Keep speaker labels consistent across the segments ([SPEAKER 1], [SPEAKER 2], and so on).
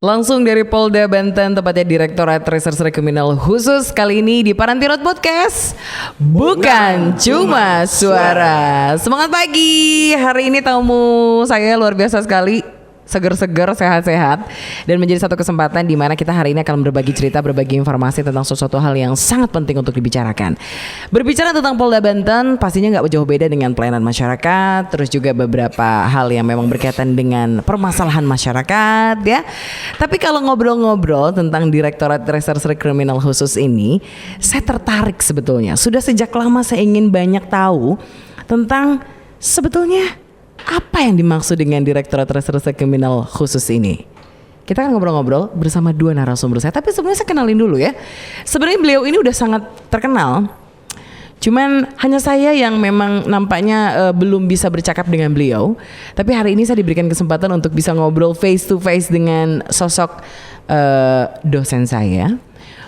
[SPEAKER 1] Langsung dari Polda Banten, tepatnya Direktorat Reserse Kriminal Khusus. Kali ini di Parantirot Podcast, bukan cuma suara. Semangat pagi, hari ini tamu saya luar biasa sekali. Seger-seger, sehat-sehat, dan menjadi satu kesempatan di mana kita hari ini akan berbagi cerita, berbagi informasi tentang sesuatu hal yang sangat penting untuk dibicarakan. Berbicara tentang Polda Banten, pastinya nggak jauh beda dengan pelayanan masyarakat, terus juga beberapa hal yang memang berkaitan dengan permasalahan masyarakat, ya. Tapi kalau ngobrol-ngobrol tentang Direktorat Reserse Kriminal Khusus ini, saya tertarik sebetulnya. Sudah sejak lama saya ingin banyak tahu tentang sebetulnya apa yang dimaksud dengan Direktorat Reserse Kriminal Khusus ini. Kita akan ngobrol-ngobrol bersama dua narasumber saya. Tapi sebelumnya saya kenalin dulu ya. Sebenarnya beliau ini udah sangat terkenal. Cuman hanya saya yang memang nampaknya belum bisa bercakap dengan beliau. Tapi hari ini saya diberikan kesempatan untuk bisa ngobrol face to face dengan sosok dosen saya,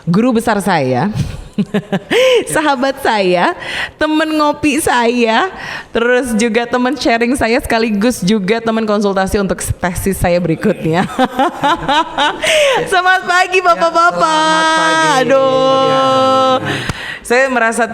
[SPEAKER 1] guru besar saya, sahabat saya, teman ngopi saya, terus juga teman sharing saya, sekaligus juga teman konsultasi untuk tesis saya berikutnya. Selamat pagi bapak-bapak.
[SPEAKER 2] Selamat pagi.
[SPEAKER 1] Aduh, saya merasa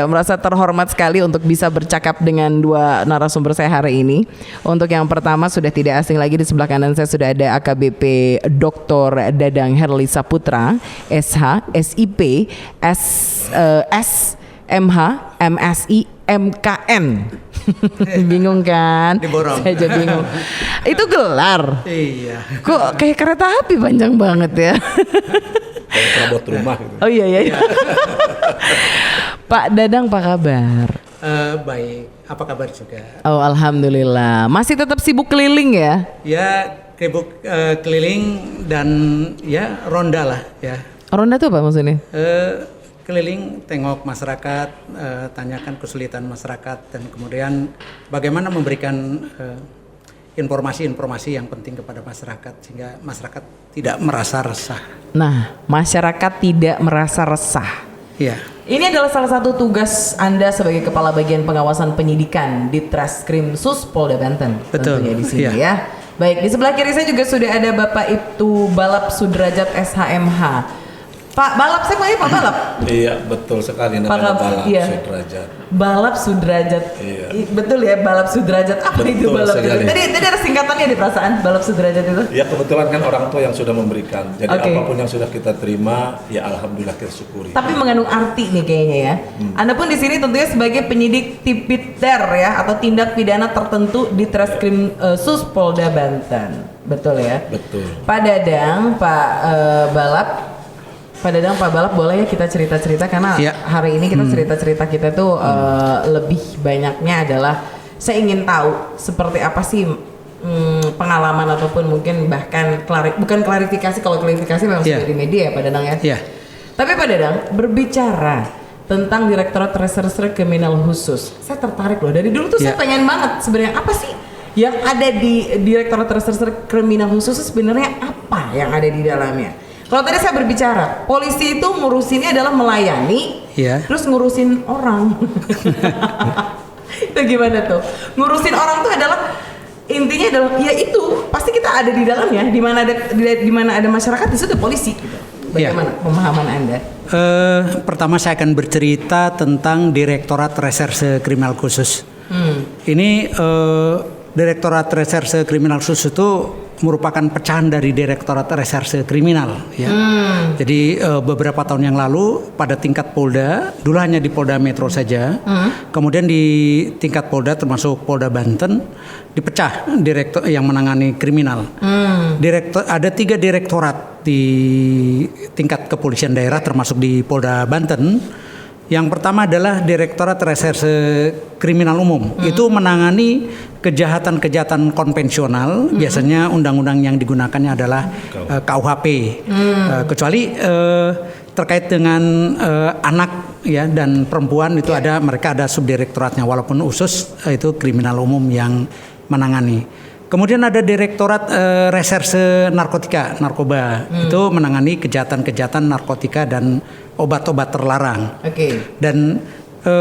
[SPEAKER 1] merasa terhormat sekali untuk bisa bercakap dengan dua narasumber saya hari ini. Untuk yang pertama sudah tidak asing lagi, di sebelah kanan saya sudah ada AKBP Dr. Dadang Herli Saputra, SH, SIP, SMH, MSI, MKN. Bingung kan?
[SPEAKER 2] Diborong.
[SPEAKER 1] Saya aja bingung. Itu gelar.
[SPEAKER 2] Iya.
[SPEAKER 1] Kok kayak kereta api panjang banget ya?
[SPEAKER 3] Kayak perabot rumah gitu.
[SPEAKER 1] Oh iya. Pak Dadang, apa kabar?
[SPEAKER 2] Baik, apa kabar juga?
[SPEAKER 1] Oh, alhamdulillah. Masih tetap sibuk keliling ya?
[SPEAKER 2] Ya, keliling dan ya ronda lah ya.
[SPEAKER 1] Ronda itu apa maksudnya?
[SPEAKER 2] Keliling, tengok masyarakat, tanyakan kesulitan masyarakat, dan kemudian bagaimana memberikan informasi-informasi yang penting kepada masyarakat sehingga masyarakat tidak merasa resah.
[SPEAKER 1] Nah, masyarakat tidak merasa resah.
[SPEAKER 2] Iya.
[SPEAKER 1] Ini adalah salah satu tugas Anda sebagai Kepala Bagian Pengawasan Penyidikan di Treskrim Sus Polda Banten.
[SPEAKER 2] Betul.
[SPEAKER 1] Tentunya di sini
[SPEAKER 2] Iya.
[SPEAKER 1] ya. Baik, di sebelah kiri saya juga sudah ada Bapak Ibtu Balap Sudrajat SHMH. Pak Balap, saya panggil Pak Balap.
[SPEAKER 3] Iya, betul sekali namanya Balap Sudrajat.
[SPEAKER 1] Balap Sudrajat.
[SPEAKER 3] Iya.
[SPEAKER 1] Betul ya, Balap Sudrajat. Apa
[SPEAKER 3] Betul
[SPEAKER 1] itu Balap
[SPEAKER 3] sekali.
[SPEAKER 1] Sudrajat? Tadi ada singkatannya di perasaan Balap Sudrajat itu.
[SPEAKER 3] Ya kebetulan kan orang tua yang sudah memberikan. Jadi
[SPEAKER 1] Oke.
[SPEAKER 3] apapun yang sudah kita terima, ya alhamdulillah kita syukuri.
[SPEAKER 1] Tapi mengandung arti nih kayaknya ya. Anda pun di sini tentunya sebagai penyidik tipiter ya, atau tindak pidana tertentu di Treskrim Sus Polda Banten. Betul ya?
[SPEAKER 3] Betul.
[SPEAKER 1] Pak Dadang, Pak Balap. Pak Dadang, Pak Balap, boleh ya kita cerita-cerita karena
[SPEAKER 2] Ya.
[SPEAKER 1] hari ini kita cerita-cerita kita tuh lebih banyaknya adalah saya ingin tahu seperti apa sih pengalaman ataupun mungkin bahkan bukan klarifikasi, kalau klarifikasi memang
[SPEAKER 2] Ya.
[SPEAKER 1] sudah di media ya Pak Dadang ya.
[SPEAKER 2] Iya.
[SPEAKER 1] Tapi Pak Dadang, berbicara tentang Direktorat Reserse Kriminal Khusus, saya tertarik loh. Dari dulu tuh saya
[SPEAKER 2] Ya.
[SPEAKER 1] pengen banget sebenarnya apa sih yang ada di Direktorat Reserse Kriminal Khusus, sebenarnya apa yang ada di dalamnya? Kalau tadi saya berbicara, polisi itu ngurusinnya adalah melayani,
[SPEAKER 2] Iya.
[SPEAKER 1] terus ngurusin orang. Itu gimana tuh? Ngurusin orang tuh adalah intinya adalah ya itu pasti kita ada di dalamnya, di mana ada masyarakat di situ ada polisi gitu. Bagaimana pemahaman Anda?
[SPEAKER 2] Pertama saya akan bercerita tentang Direktorat Reserse Kriminal Khusus. Ini Direktorat Reserse Kriminal Khusus itu merupakan pecahan dari Direktorat Reserse Kriminal ya. Jadi beberapa tahun yang lalu pada tingkat Polda, dulu hanya di Polda Metro saja. Kemudian di tingkat Polda termasuk Polda Banten dipecah direktur yang menangani kriminal. Ada 3 direktorat di tingkat kepolisian daerah termasuk di Polda Banten. Yang pertama adalah Direktorat Reserse Kriminal Umum. Itu menangani kejahatan-kejahatan konvensional. Biasanya undang-undang yang digunakannya adalah KUHP. Kecuali terkait dengan anak ya dan perempuan itu mereka ada subdirektoratnya, walaupun khusus itu kriminal umum yang menangani. Kemudian ada Direktorat Reserse Narkoba. Itu menangani kejahatan-kejahatan narkotika dan obat-obat terlarang.
[SPEAKER 1] Oke.
[SPEAKER 2] Dan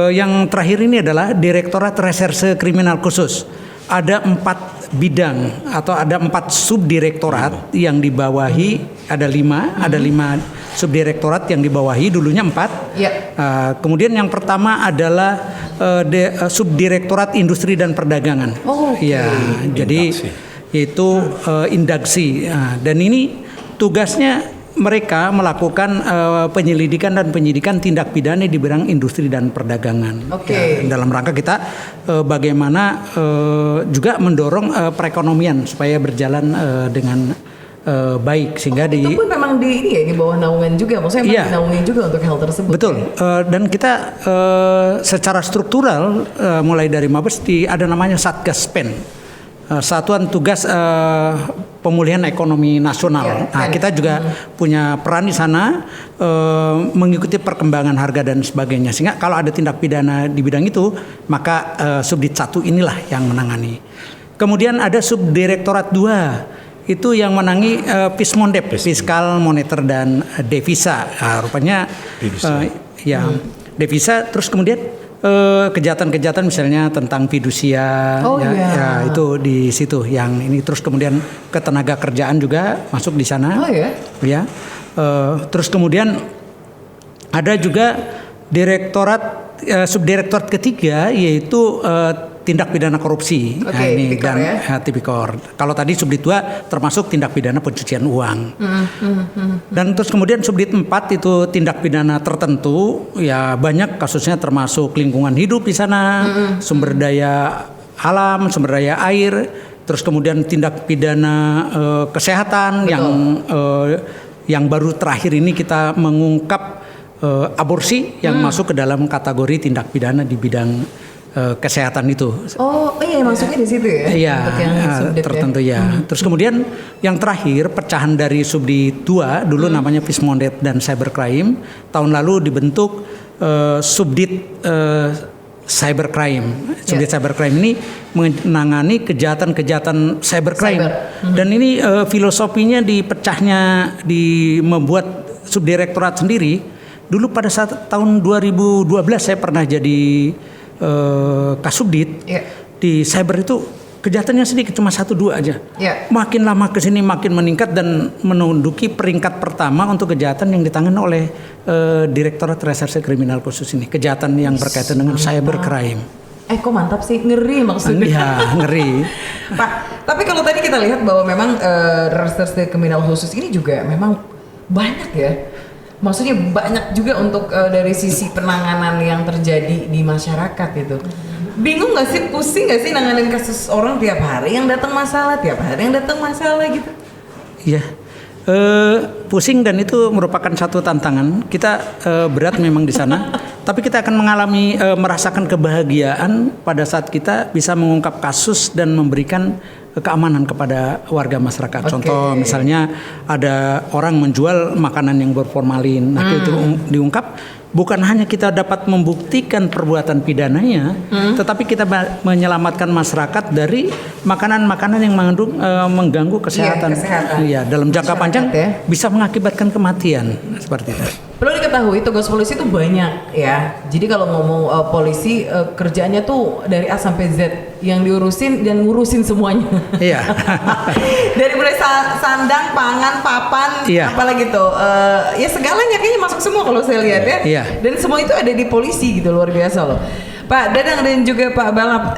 [SPEAKER 2] yang terakhir ini adalah Direktorat Reserse Kriminal Khusus. ada 4 bidang atau ada 4 subdirektorat yang dibawahi, ada 5 subdirektorat yang dibawahi, dulunya 4.
[SPEAKER 1] Ya.
[SPEAKER 2] Kemudian yang pertama adalah subdirektorat industri dan perdagangan.
[SPEAKER 1] Oh, okay.
[SPEAKER 2] Ya, jadi itu Indaksi. Dan ini tugasnya mereka melakukan penyelidikan dan penyidikan tindak pidana di bidang industri dan perdagangan.
[SPEAKER 1] Oke.
[SPEAKER 2] Ya, dalam rangka kita bagaimana juga mendorong perekonomian supaya berjalan dengan baik sehingga
[SPEAKER 1] itu pun memang di bawah naungan juga, maksudnya naungan juga untuk hal tersebut.
[SPEAKER 2] Betul. Dan kita secara struktural mulai dari Mabes ada namanya Satgas PEN. Satuan Tugas Pemulihan Ekonomi Nasional. Nah, kita juga punya peran di sana mengikuti perkembangan harga dan sebagainya. Sehingga kalau ada tindak pidana di bidang itu, maka Subdit 1 inilah yang menangani. Kemudian ada Subdirektorat 2, itu yang menangi Fismondep, Fiskal, Moneter dan Devisa. Rupanya devisa. Terus kemudian kejahatan-kejahatan misalnya tentang fidusia, ya itu di situ yang ini. Terus kemudian ketenaga kerjaan juga masuk di sana. Ya. Terus kemudian ada juga subdirektorat ketiga yaitu tindak pidana korupsi. Ini
[SPEAKER 1] Tipikor,
[SPEAKER 2] dan Tipikor. Kalau tadi Subdit 2 termasuk tindak pidana pencucian uang. Dan terus kemudian Subdit 4 itu tindak pidana tertentu, ya banyak kasusnya termasuk lingkungan hidup di sana, sumber daya alam, sumber daya air, terus kemudian tindak pidana kesehatan. Yang baru terakhir ini kita mengungkap aborsi yang masuk ke dalam kategori tindak pidana di bidang kesehatan itu.
[SPEAKER 1] Masuknya di situ ya.
[SPEAKER 2] Iya, tertentu ya. Terus kemudian yang terakhir pecahan dari Subdit 2 dulu namanya Fismondep dan Cybercrime. Tahun lalu dibentuk Subdit Cybercrime. Subdit Cybercrime ini menangani kejahatan-kejahatan cybercrime. Dan ini filosofinya dipecahnya membuat subdirektorat sendiri. Dulu pada saat tahun 2012 saya pernah jadi Kasubdit. Di cyber itu kejahatannya sedikit, cuma 1-2 aja. Makin lama kesini makin meningkat dan menduduki peringkat pertama untuk kejahatan yang ditangani oleh Direktorat Reserse Kriminal Khusus ini. Kejahatan yang berkaitan dengan cybercrime.
[SPEAKER 1] Kok mantap sih, ngeri maksudnya.
[SPEAKER 2] Iya, ngeri.
[SPEAKER 1] Pak, tapi kalau tadi kita lihat bahwa memang Reserse Kriminal Khusus ini juga memang banyak ya. Maksudnya banyak juga untuk dari sisi penanganan yang terjadi di masyarakat itu. Bingung nggak sih, pusing nggak sih nanganin kasus orang tiap hari yang datang masalah gitu?
[SPEAKER 2] Iya, pusing dan itu merupakan satu tantangan. Kita berat memang di sana, tapi kita akan merasakan kebahagiaan pada saat kita bisa mengungkap kasus dan memberikan keamanan kepada warga masyarakat. Contoh misalnya ada orang menjual makanan yang berformalin, nah itu diungkap. Bukan hanya kita dapat membuktikan perbuatan pidananya, tetapi kita menyelamatkan masyarakat dari makanan-makanan yang mengandung mengganggu kesehatan. Iya, dalam jangka panjang bisa mengakibatkan kematian seperti itu.
[SPEAKER 1] Perlu diketahui tugas polisi itu banyak ya. Jadi kalau ngomong polisi kerjaannya tuh dari A sampai Z yang diurusin dan ngurusin semuanya.
[SPEAKER 2] Iya.
[SPEAKER 1] Dari mulai sandang, pangan, papan, apalagi tuh ya segalanya kayaknya masuk semua kalau saya lihat ya.
[SPEAKER 2] Iya.
[SPEAKER 1] Dan semua itu ada di polisi gitu, luar biasa loh. Pak Dadang dan juga Pak Balap,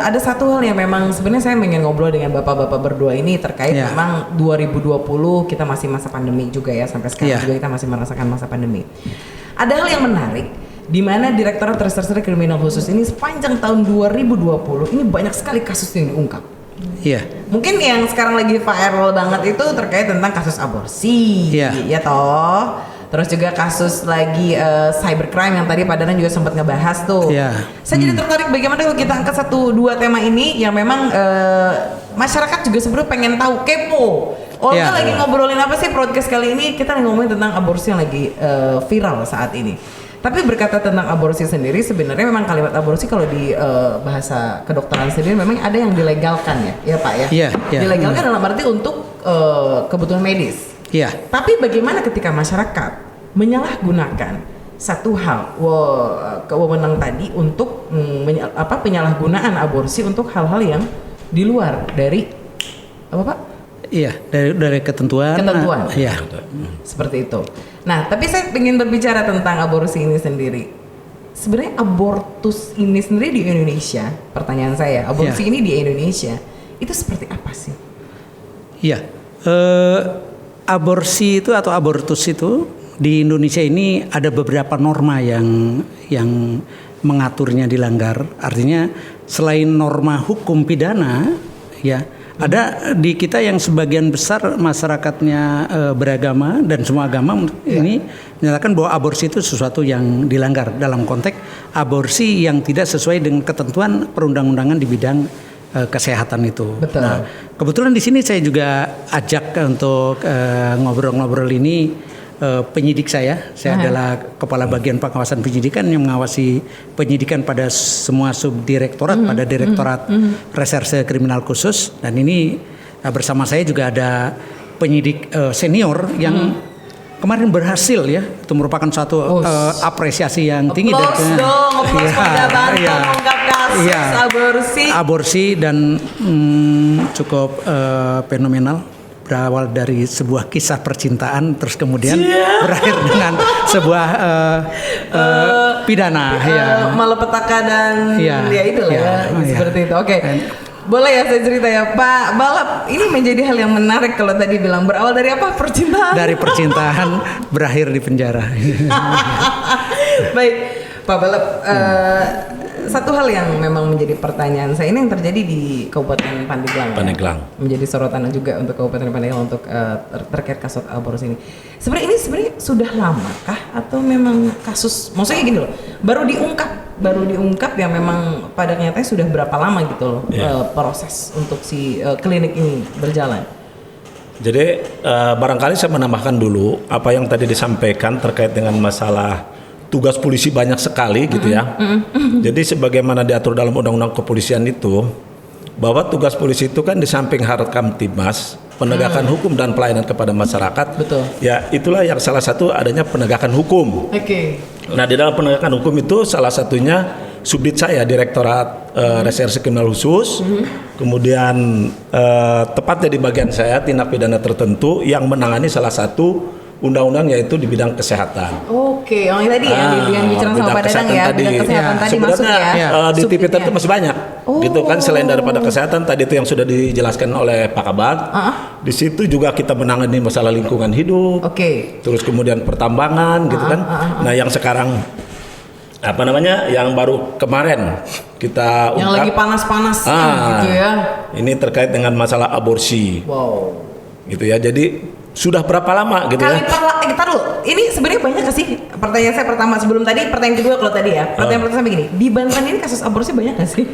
[SPEAKER 1] ada satu hal yang memang sebenarnya saya ingin ngobrol dengan bapak-bapak berdua ini terkait memang 2020 kita masih masa pandemi juga ya, sampai sekarang juga kita masih merasakan masa pandemi. Ada hal yang menarik di mana Direktorat Reserse Kriminal Khusus ini sepanjang tahun 2020 ini banyak sekali kasus yang diungkap.
[SPEAKER 2] Iya.
[SPEAKER 1] Mungkin yang sekarang lagi viral banget itu terkait tentang kasus aborsi, ya toh. Terus juga kasus lagi cybercrime yang tadi Pak Danan juga sempat ngebahas tuh. Saya jadi tertarik bagaimana kalau kita angkat 1-2 tema ini yang memang masyarakat juga sebenarnya pengen tahu, kepo. Kita lagi ngobrolin apa sih podcast kali ini? Kita ngomongin tentang aborsi yang lagi viral saat ini. Tapi berkata tentang aborsi sendiri, sebenarnya memang kalimat aborsi kalau di bahasa kedokteran sendiri memang ada yang dilegalkan ya Pak ya. Dilegalkan dalam arti untuk kebutuhan medis. Tapi bagaimana ketika masyarakat menyalahgunakan satu hal, kewenangan tadi untuk penyalahgunaan aborsi untuk hal-hal yang di luar dari apa Pak?
[SPEAKER 2] Iya, dari ketentuan. Iya.
[SPEAKER 1] Seperti itu. Nah, tapi saya ingin berbicara tentang aborsi ini sendiri. Sebenarnya abortus ini sendiri di Indonesia, pertanyaan saya, aborsi ini di Indonesia itu seperti apa sih?
[SPEAKER 2] Iya, aborsi itu atau abortus itu di Indonesia ini ada beberapa norma yang mengaturnya dilanggar. Artinya selain norma hukum pidana, ya ada di kita yang sebagian besar masyarakatnya beragama dan semua agama ini menyatakan bahwa aborsi itu sesuatu yang dilanggar dalam konteks aborsi yang tidak sesuai dengan ketentuan perundang-undangan di bidang kesehatan itu.
[SPEAKER 1] Betul.
[SPEAKER 2] Nah, kebetulan di sini saya juga ajak untuk ngobrol-ngobrol ini penyidik saya adalah kepala bagian pengawasan penyidikan yang mengawasi penyidikan pada semua subdirektorat pada Direktorat Reserse Kriminal Khusus, dan ini bersama saya juga ada penyidik senior yang kemarin berhasil ya, itu merupakan suatu apresiasi yang tinggi dari aborsi dan cukup fenomenal. Berawal dari sebuah kisah percintaan terus kemudian berakhir dengan sebuah pidana
[SPEAKER 1] malapetaka dan seperti itu. Oke. Boleh ya saya cerita ya Pak Balap, ini menjadi hal yang menarik kalau tadi bilang berawal dari apa? Percintaan.
[SPEAKER 2] Dari percintaan berakhir di penjara.
[SPEAKER 1] Baik Pak Balap, satu hal yang memang menjadi pertanyaan saya ini yang terjadi di Kabupaten Pandeglang. Menjadi sorotan juga untuk Kabupaten Pandeglang untuk terkait kasus aborsi ini. Sebenarnya sudah lama kah atau memang kasus, maksudnya gini loh, baru diungkap ya, memang pada kenyataannya sudah berapa lama gitu loh proses untuk si klinik ini berjalan.
[SPEAKER 3] Jadi barangkali saya menambahkan dulu apa yang tadi disampaikan terkait dengan masalah tugas polisi banyak sekali gitu ya. Jadi sebagaimana diatur dalam Undang-Undang Kepolisian itu, bahwa tugas polisi itu kan di samping Harkamtibmas, penegakan hukum dan pelayanan kepada masyarakat.
[SPEAKER 1] Betul.
[SPEAKER 3] Ya, itulah yang salah satu adanya penegakan hukum.
[SPEAKER 1] Oke.
[SPEAKER 3] Nah, di dalam penegakan hukum itu salah satunya subdit saya, Direktorat Reserse Kriminal Khusus. Kemudian tepatnya di bagian saya tindak pidana tertentu yang menangani salah satu undang-undang yaitu di bidang kesehatan.
[SPEAKER 1] Oke, yang tadi yang bicara sama Pak Dadang ya, bidang kesehatan tadi
[SPEAKER 3] sebenarnya
[SPEAKER 1] masuk
[SPEAKER 3] di TPT itu masih banyak. Gitu kan, selain daripada kesehatan tadi itu yang sudah dijelaskan oleh Pak Kabag. Di situ juga kita menangani masalah lingkungan hidup. Terus kemudian pertambangan gitu kan. Nah, yang sekarang yang baru kemarin kita ungkap,
[SPEAKER 1] yang lagi panas-panas gitu ya.
[SPEAKER 3] Ini terkait dengan masalah aborsi.
[SPEAKER 1] Wow.
[SPEAKER 3] Gitu ya. Jadi sudah berapa lama gitu ya?
[SPEAKER 1] Kita dulu. Ini sebenarnya banyak gak sih? Pertanyaan saya pertama sebelum tadi, pertanyaan kedua kalau tadi ya. Pertanyaan pertama begini, di Banten ini kasus aborsi banyak gak sih?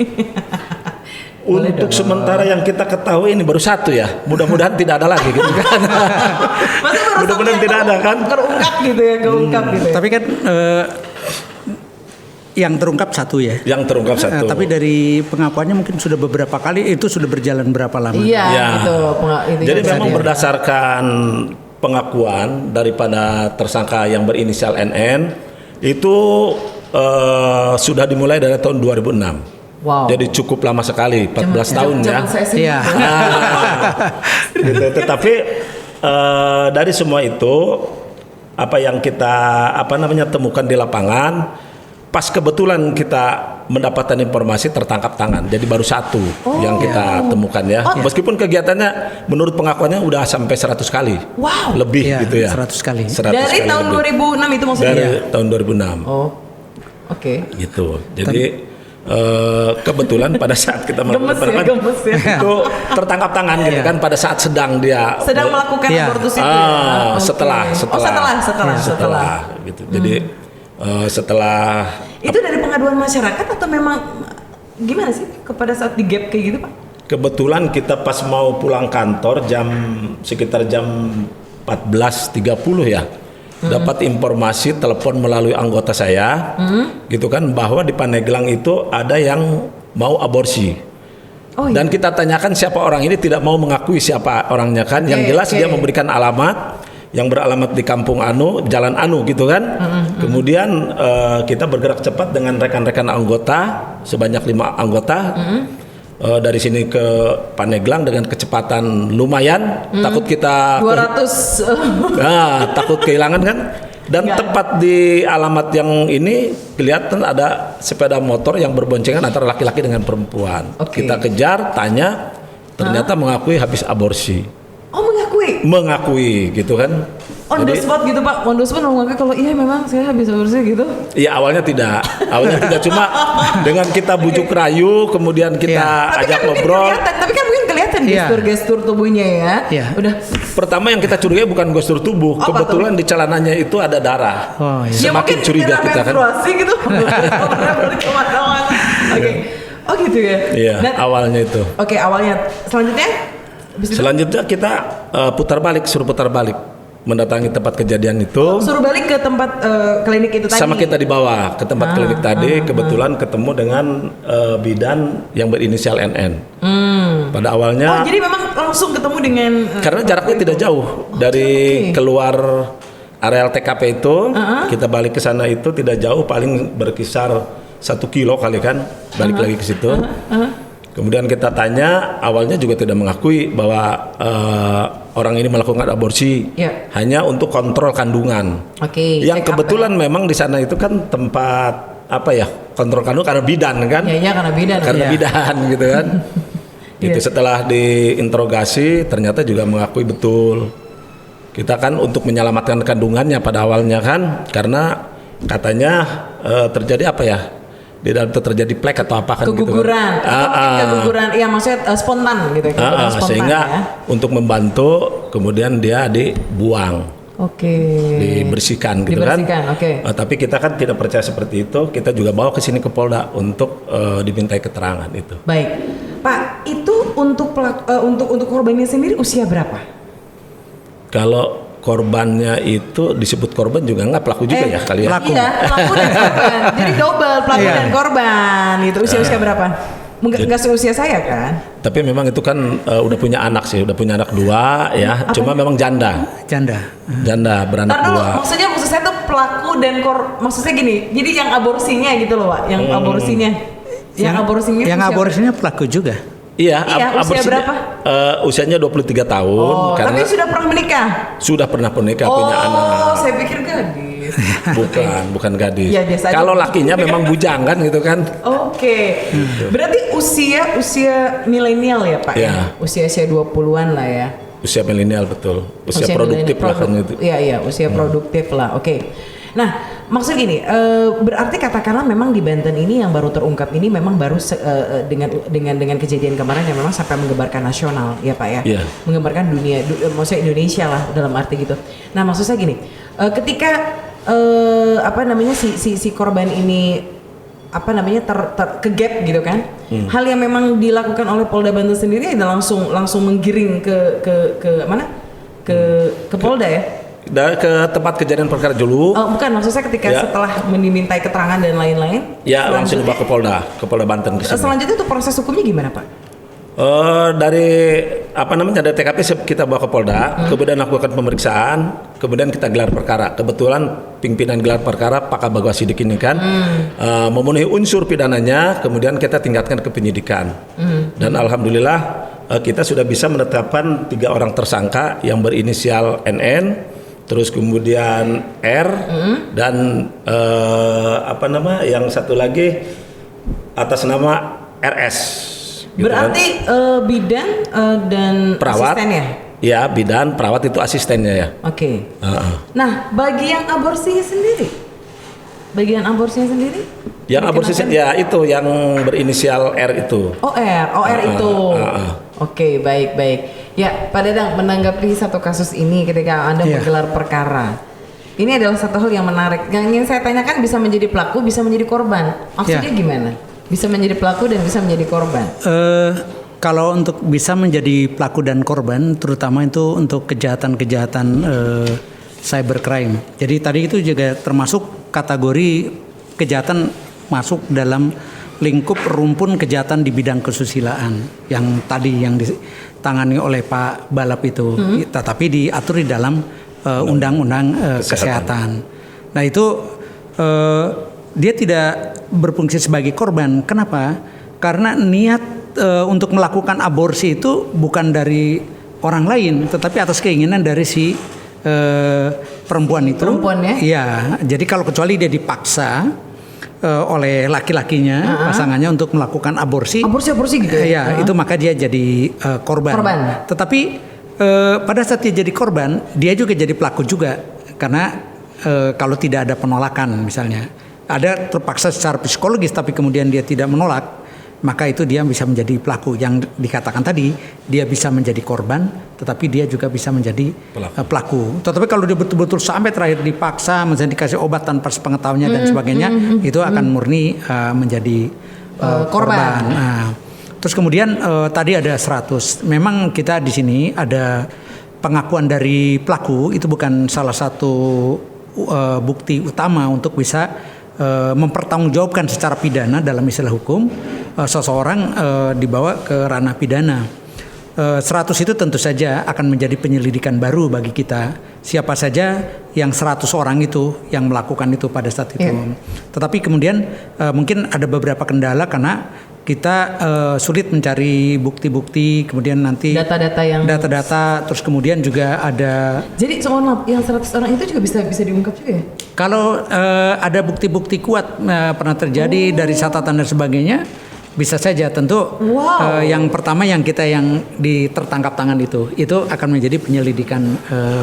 [SPEAKER 3] Untuk sementara yang kita ketahui ini baru satu ya. Mudah-mudahan tidak ada lagi gitu kan. Mudah-mudahan tidak ada kan.
[SPEAKER 1] Terungkap gitu ya, keungkap gitu ya.
[SPEAKER 2] Tapi kan yang terungkap satu ya.
[SPEAKER 3] Yang terungkap satu.
[SPEAKER 2] Tapi dari pengakuannya mungkin sudah beberapa kali, itu sudah berjalan berapa lama?
[SPEAKER 1] Iya, gitu.
[SPEAKER 3] Jadi memang berdasarkan pengakuan daripada tersangka yang berinisial NN itu sudah dimulai dari tahun 2006.
[SPEAKER 1] Wow.
[SPEAKER 3] Jadi cukup lama sekali, 14 tahun ya.
[SPEAKER 2] Iya.
[SPEAKER 3] Gitu. Tetapi dari semua itu apa yang kita temukan di lapangan, pas kebetulan kita mendapatkan informasi tertangkap tangan, jadi baru satu yang kita temukan ya. Meskipun kegiatannya menurut pengakuannya udah sampai 100 kali, lebih gitu ya.
[SPEAKER 2] 100 kali.
[SPEAKER 1] Dari tahun 2006 itu maksudnya?
[SPEAKER 3] Dari tahun 2006. Gitu. Jadi kebetulan pada saat kita melakukan itu tertangkap tangan gitu kan, pada saat sedang
[SPEAKER 1] melakukan abortus itu. Setelah
[SPEAKER 3] gitu. Jadi setelah
[SPEAKER 1] itu dari pengaduan masyarakat atau memang gimana sih pada saat di gap kayak gitu Pak?
[SPEAKER 3] Kebetulan kita pas mau pulang kantor sekitar jam 14.30 ya, dapat informasi telepon melalui anggota saya, gitu kan, bahwa di Pandeglang itu ada yang mau aborsi. Dan kita tanyakan siapa orang ini, tidak mau mengakui siapa orangnya kan. Yang jelas dia memberikan alamat yang beralamat di Kampung Anu, Jalan Anu gitu kan. Kemudian kita bergerak cepat dengan rekan-rekan anggota sebanyak 5 anggota. Dari sini ke Pandeglang dengan kecepatan lumayan, takut kita
[SPEAKER 1] 200
[SPEAKER 3] takut kehilangan kan. Dan tepat di alamat yang ini kelihatan ada sepeda motor yang berboncengan antara laki-laki dengan perempuan. Kita kejar, tanya, ternyata mengakui habis aborsi.
[SPEAKER 1] Oh,
[SPEAKER 3] Mengakui gitu kan.
[SPEAKER 1] On the spot gitu Pak, on the spot mengakui kalau iya memang saya habis aborsi gitu.
[SPEAKER 3] Iya awalnya tidak cuma dengan kita bujuk rayu, kemudian kita ajak ngobrol.
[SPEAKER 1] Tapi kan mungkin kelihatan gestur tubuhnya ya. Udah.
[SPEAKER 3] Pertama yang kita curigai bukan gestur tubuh, kebetulan di celananya itu ada darah. Semakin curiga kita kan.
[SPEAKER 1] Gitu. Oke. Oh gitu ya.
[SPEAKER 3] Iya, awalnya itu.
[SPEAKER 1] Oke, awalnya.
[SPEAKER 3] Selanjutnya kita suruh putar balik mendatangi tempat kejadian itu.
[SPEAKER 1] Suruh balik ke tempat klinik itu tadi.
[SPEAKER 3] Sama kita dibawa ke tempat klinik tadi, kebetulan ketemu dengan bidan yang berinisial NN. Pada awalnya.
[SPEAKER 1] Oh, jadi memang langsung ketemu dengan
[SPEAKER 3] karena jaraknya tidak jauh dari keluar areal TKP itu, kita balik ke sana itu tidak jauh, paling berkisar 1 kilo kali kan, balik lagi ke situ. Kemudian kita tanya, awalnya juga tidak mengakui bahwa orang ini melakukan aborsi, hanya untuk kontrol kandungan. Yang kebetulan memang di sana itu kan tempat kontrol kandungan karena bidan kan? Karena bidan gitu kan. Itu setelah diinterogasi ternyata juga mengakui betul. Kita kan untuk menyelamatkan kandungannya pada awalnya kan, karena katanya terjadi di dalam itu terjadi plek atau apa kan
[SPEAKER 1] keguguran,
[SPEAKER 3] gitu kan.
[SPEAKER 1] Keguguran, iya maksudnya spontan gitu ya.
[SPEAKER 3] Sehingga untuk membantu kemudian dia dibuang. Dibersihkan gitu kan. Tapi kita kan tidak percaya seperti itu, kita juga bawa ke sini ke Polda untuk dimintai keterangan itu.
[SPEAKER 1] Baik. Pak, itu untuk korbannya sendiri usia berapa?
[SPEAKER 3] Kalau korbannya itu disebut korban juga enggak, pelaku juga ya kali ya.
[SPEAKER 1] Iya, pelaku dan korban. Jadi double pelaku dan korban. Itu usia berapa? Enggak seusia saya kan?
[SPEAKER 3] Tapi memang itu kan udah punya anak sih, udah punya anak 2 ya. Cuma memang janda beranak 2.
[SPEAKER 1] Maksud saya tuh pelaku dan maksudnya gini. Jadi yang aborsinya gitu loh, Pak. Yang
[SPEAKER 2] aborsinya pelaku juga.
[SPEAKER 3] Iya,
[SPEAKER 1] usia berapa?
[SPEAKER 3] Usianya 23 tahun.
[SPEAKER 1] Tapi sudah pernah menikah?
[SPEAKER 3] Sudah pernah menikah, punya anak.
[SPEAKER 1] Oh, saya pikir gadis.
[SPEAKER 3] Bukan gadis.
[SPEAKER 1] Ya,
[SPEAKER 3] kalau lakinya memang bujang kan gitu kan.
[SPEAKER 1] Berarti usia milenial ya Pak ya? Usia 20-an lah ya.
[SPEAKER 3] Usia milenial betul. Usia produktif lah kan itu.
[SPEAKER 1] Iya, usia produktif lah. Nah, maksud gini, berarti katakanlah memang di Banten ini yang baru terungkap ini memang baru dengan kejadian kemarin yang memang sampai menggembarkan nasional, ya Pak ya, menggembarkan dunia, maksudnya Indonesia lah dalam arti gitu. Nah, maksud saya gini, ketika si korban ini kegap gitu kan, hal yang memang dilakukan oleh Polda Banten sendiri adalah langsung menggiring ke mana? Ke Polda ya?
[SPEAKER 3] Ke tempat kejadian perkara dulu.
[SPEAKER 1] Bukan, maksud saya ketika setelah dimintai keterangan dan lain-lain.
[SPEAKER 3] Ya, langsung dibawa ke Polda Banten.
[SPEAKER 1] Selanjutnya itu proses hukumnya gimana Pak?
[SPEAKER 3] Dari dari TKP kita bawa ke Polda, kemudian lakukan pemeriksaan, kemudian kita gelar perkara. Kebetulan pimpinan gelar perkara Pak Kabagwa Sidik ini kan memenuhi unsur pidananya, kemudian kita tingkatkan ke penyidikan. Dan alhamdulillah kita sudah bisa menetapkan 3 orang tersangka yang berinisial NN. Terus kemudian R dan yang satu lagi atas nama RS. Gitu
[SPEAKER 1] berarti kan? Bidan dan
[SPEAKER 3] perawat,
[SPEAKER 1] asistennya?
[SPEAKER 3] Ya, bidan, perawat itu asistennya ya.
[SPEAKER 1] Nah, bagian aborsinya sendiri?
[SPEAKER 3] Yang aborsi ya itu yang berinisial R itu.
[SPEAKER 1] R itu. Baik. Ya, Pak Dadang, menanggapi satu kasus ini ketika Anda menggelar perkara. Ini adalah satu hal yang menarik. Yang ingin saya tanyakan, bisa menjadi pelaku, bisa menjadi korban. Maksudnya gimana? Bisa menjadi pelaku dan bisa menjadi korban?
[SPEAKER 2] Kalau untuk bisa menjadi pelaku dan korban, terutama itu untuk kejahatan-kejahatan cybercrime. Jadi tadi itu juga termasuk kategori kejahatan masuk dalam lingkup rumpun kejahatan di bidang kesusilaan yang tadi yang ditangani oleh Pak Balap itu, tetapi diatur di dalam undang-undang kesehatan. Nah itu dia tidak berfungsi sebagai korban. Kenapa? Karena niat untuk melakukan aborsi itu bukan dari orang lain, tetapi atas keinginan dari si perempuan itu.
[SPEAKER 1] Perempuan ya?
[SPEAKER 2] Iya. Jadi kalau kecuali dia dipaksa oleh laki-lakinya, pasangannya untuk melakukan aborsi.
[SPEAKER 1] Aborsi gitu ya?
[SPEAKER 2] Iya, itu maka dia jadi korban. Tetapi pada saat dia jadi korban, dia juga jadi pelaku juga. Karena kalau tidak ada penolakan misalnya, ada terpaksa secara psikologis tapi kemudian dia tidak menolak, maka itu dia bisa menjadi pelaku. Yang dikatakan tadi, dia bisa menjadi korban, tetapi dia juga bisa menjadi pelaku. Tetapi kalau dia betul-betul sampai terakhir dipaksa, misalnya dikasih obat tanpa sepengetahuannya dan sebagainya, itu akan murni menjadi korban. Nah, terus kemudian tadi ada 100. Memang kita di sini ada pengakuan dari pelaku, itu bukan salah satu bukti utama untuk bisa mempertanggungjawabkan secara pidana dalam istilah hukum seseorang dibawa ke ranah pidana. 100 itu tentu saja akan menjadi penyelidikan baru bagi kita. Siapa saja yang 100 orang itu yang melakukan itu pada saat itu. Tetapi kemudian mungkin ada beberapa kendala karena kita sulit mencari bukti-bukti, kemudian nanti data-data, terus kemudian juga ada.
[SPEAKER 1] Jadi soal yang 100 orang itu juga bisa diungkap juga ya?
[SPEAKER 2] Kalau ada bukti-bukti kuat pernah terjadi dari catatan dan sebagainya, bisa saja. Tentu yang pertama yang tertangkap tangan itu akan menjadi penyelidikan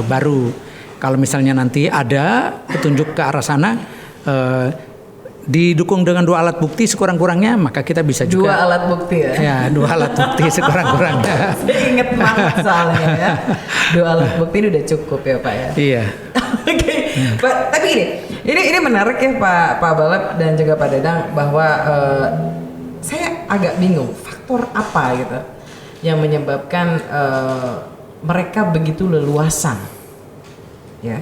[SPEAKER 2] baru. Kalau misalnya nanti ada petunjuk ke arah sana, didukung dengan 2 alat bukti sekurang-kurangnya, maka kita bisa juga
[SPEAKER 1] 2 alat bukti ya?
[SPEAKER 2] Ya, 2 alat bukti sekurang-kurangnya.
[SPEAKER 1] Saya inget banget soalnya ya, 2 alat bukti ini udah cukup ya Pak ya? Iya. Oke, Pak, tapi ini menarik ya Pak Balap dan juga Pak Dadang, bahwa saya agak bingung faktor apa gitu yang menyebabkan mereka begitu leluasa, ya.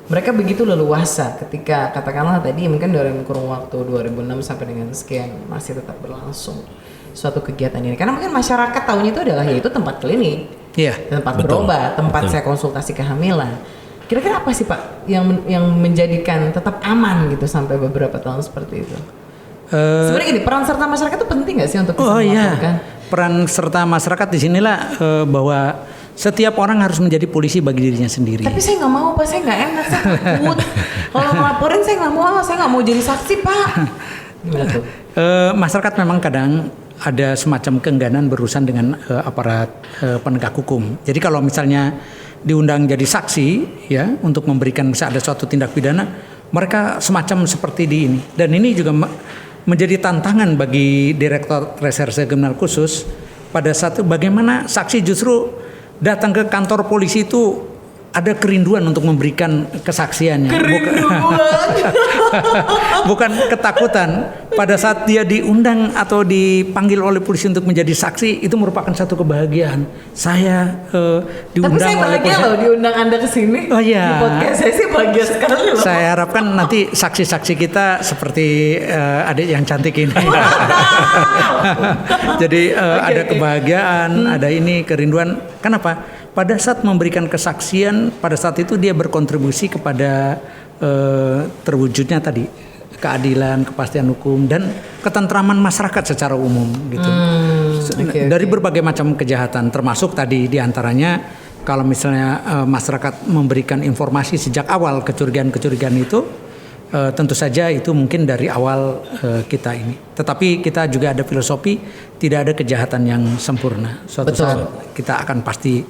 [SPEAKER 1] Mereka begitu leluasa ketika katakanlah tadi mungkin dalam kurun waktu 2006 sampai dengan sekian masih tetap berlangsung suatu kegiatan ini. Karena mungkin masyarakat tahunya itu adalah yaitu tempat klinik, tempat berobat, tempat saya konsultasi kehamilan. Kira-kira apa sih Pak yang menjadikan tetap aman gitu sampai beberapa tahun seperti itu? Sebenarnya gini, peran serta masyarakat itu penting nggak sih untuk bisa melakukan?
[SPEAKER 2] Peran serta masyarakat di sinilah bahwa setiap orang harus menjadi polisi bagi dirinya sendiri.
[SPEAKER 1] Tapi saya nggak mau Pak, saya nggak enak, saya takut. Kalau ngelaporin saya nggak mau jadi saksi Pak. Gimana tuh?
[SPEAKER 2] Masyarakat memang kadang ada semacam keengganan berurusan dengan aparat penegak hukum. Jadi kalau misalnya diundang jadi saksi ya untuk memberikan misalnya ada suatu tindak pidana, mereka semacam seperti di ini. Dan ini juga menjadi tantangan bagi Direktorat Reserse Kriminal Khusus pada saat itu, bagaimana saksi justru datang ke kantor polisi itu ada kerinduan untuk memberikan kesaksiannya. Bukan ketakutan. Pada saat dia diundang atau dipanggil oleh polisi untuk menjadi saksi, itu merupakan satu kebahagiaan. Saya diundang oleh polisi. Tapi saya bahagia
[SPEAKER 1] loh diundang Anda ke sini.
[SPEAKER 2] Oh iya.
[SPEAKER 1] Di podcast saya sih bahagia sekali loh.
[SPEAKER 2] Saya harapkan nanti saksi-saksi kita seperti adik yang cantik ini. Jadi ada kebahagiaan, ada ini kerinduan. Kenapa? Pada saat memberikan kesaksian, pada saat itu dia berkontribusi kepada terwujudnya tadi keadilan, kepastian hukum dan ketentraman masyarakat secara umum gitu. Dari berbagai macam kejahatan, termasuk tadi diantaranya kalau misalnya masyarakat memberikan informasi sejak awal kecurigaan-kecurigaan itu, tentu saja itu mungkin dari awal kita ini. Tetapi kita juga ada filosofi tidak ada kejahatan yang sempurna. Suatu saat kita akan pasti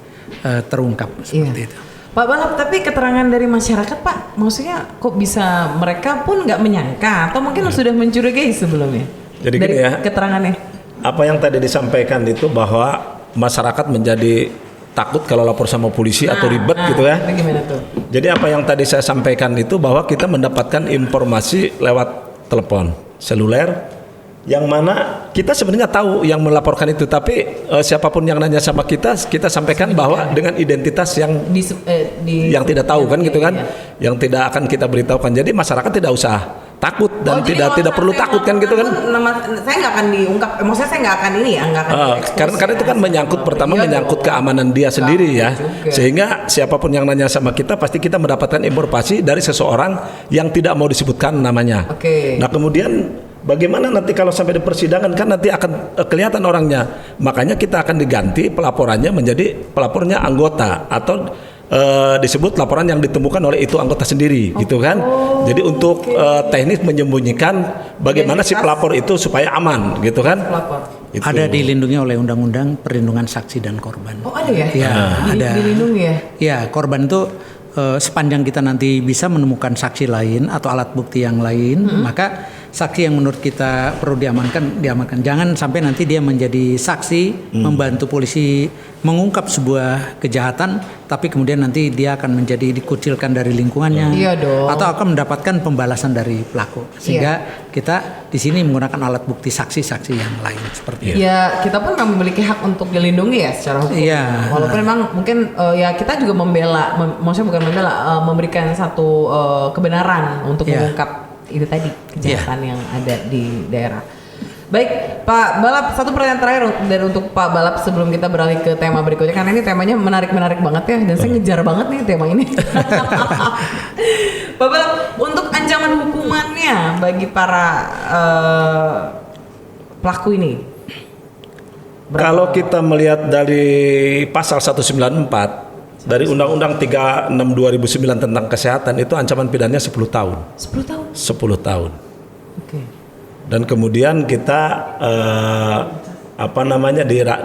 [SPEAKER 2] terungkap seperti itu.
[SPEAKER 1] Pak Balap, tapi keterangan dari masyarakat Pak, maksudnya kok bisa mereka pun nggak menyangka atau mungkin sudah mencurigai sebelumnya? Jadi dari keterangannya.
[SPEAKER 3] Apa yang tadi disampaikan itu bahwa masyarakat menjadi takut kalau lapor sama polisi atau ribet gitu ya.
[SPEAKER 1] Gimana tuh?
[SPEAKER 3] Jadi apa yang tadi saya sampaikan itu bahwa kita mendapatkan informasi lewat telepon seluler, yang mana kita sebenarnya tahu yang melaporkan itu, tapi siapapun yang nanya sama kita sampaikan bahwa dengan identitas yang yang tidak tahu kan gitu kan, yang tidak akan kita beritahukan. Jadi masyarakat tidak usah takut dan
[SPEAKER 1] jadi
[SPEAKER 3] tidak perlu takut kan gitu kan.
[SPEAKER 1] Saya nggak akan diungkap, maksudnya saya nggak akan ini ya, nggak akan
[SPEAKER 3] karena itu kan menyangkut pertama menyangkut keamanan dia sendiri ya. Sehingga siapapun yang nanya sama kita pasti kita mendapatkan informasi dari seseorang yang tidak mau disebutkan namanya. Nah kemudian bagaimana nanti kalau sampai di persidangan kan nanti akan kelihatan orangnya. Makanya kita akan diganti pelaporannya menjadi pelapornya anggota atau disebut laporan yang ditemukan oleh itu anggota sendiri gitu kan. Jadi untuk teknis menyembunyikan bagaimana si pelapor itu supaya aman gitu kan. Itu.
[SPEAKER 2] Ada dilindungi oleh Undang-Undang Perlindungan Saksi dan Korban.
[SPEAKER 1] Oh ada ya?
[SPEAKER 2] Ya, ada.
[SPEAKER 1] Dilindungi ya?
[SPEAKER 2] Ya, korban itu sepanjang kita nanti bisa menemukan saksi lain atau alat bukti yang lain, maka saksi yang menurut kita perlu diamankan. Jangan sampai nanti dia menjadi saksi membantu polisi mengungkap sebuah kejahatan, tapi kemudian nanti dia akan menjadi dikucilkan dari lingkungannya, atau akan mendapatkan pembalasan dari pelaku. Sehingga kita di sini menggunakan alat bukti saksi-saksi yang lain seperti itu.
[SPEAKER 1] Ya, kita pun memang memiliki hak untuk dilindungi ya secara hukum. Walaupun memang mungkin ya kita juga maksudnya bukan membela, memberikan satu kebenaran untuk mengungkap itu tadi kejahatan yang ada di daerah. Baik, Pak Balap, satu pertanyaan terakhir dan untuk Pak Balap sebelum kita beralih ke tema berikutnya, karena ini temanya menarik banget ya, dan saya ngejar banget nih tema ini. Pak Balap, untuk ancaman hukumannya bagi para pelaku ini?
[SPEAKER 3] Kalau kita melihat dari pasal 194 dari Undang-Undang 36 2009 tentang kesehatan itu ancaman pidananya 10 tahun.
[SPEAKER 1] 10 tahun?
[SPEAKER 3] 10 tahun.
[SPEAKER 1] Oke.
[SPEAKER 3] Dan kemudian kita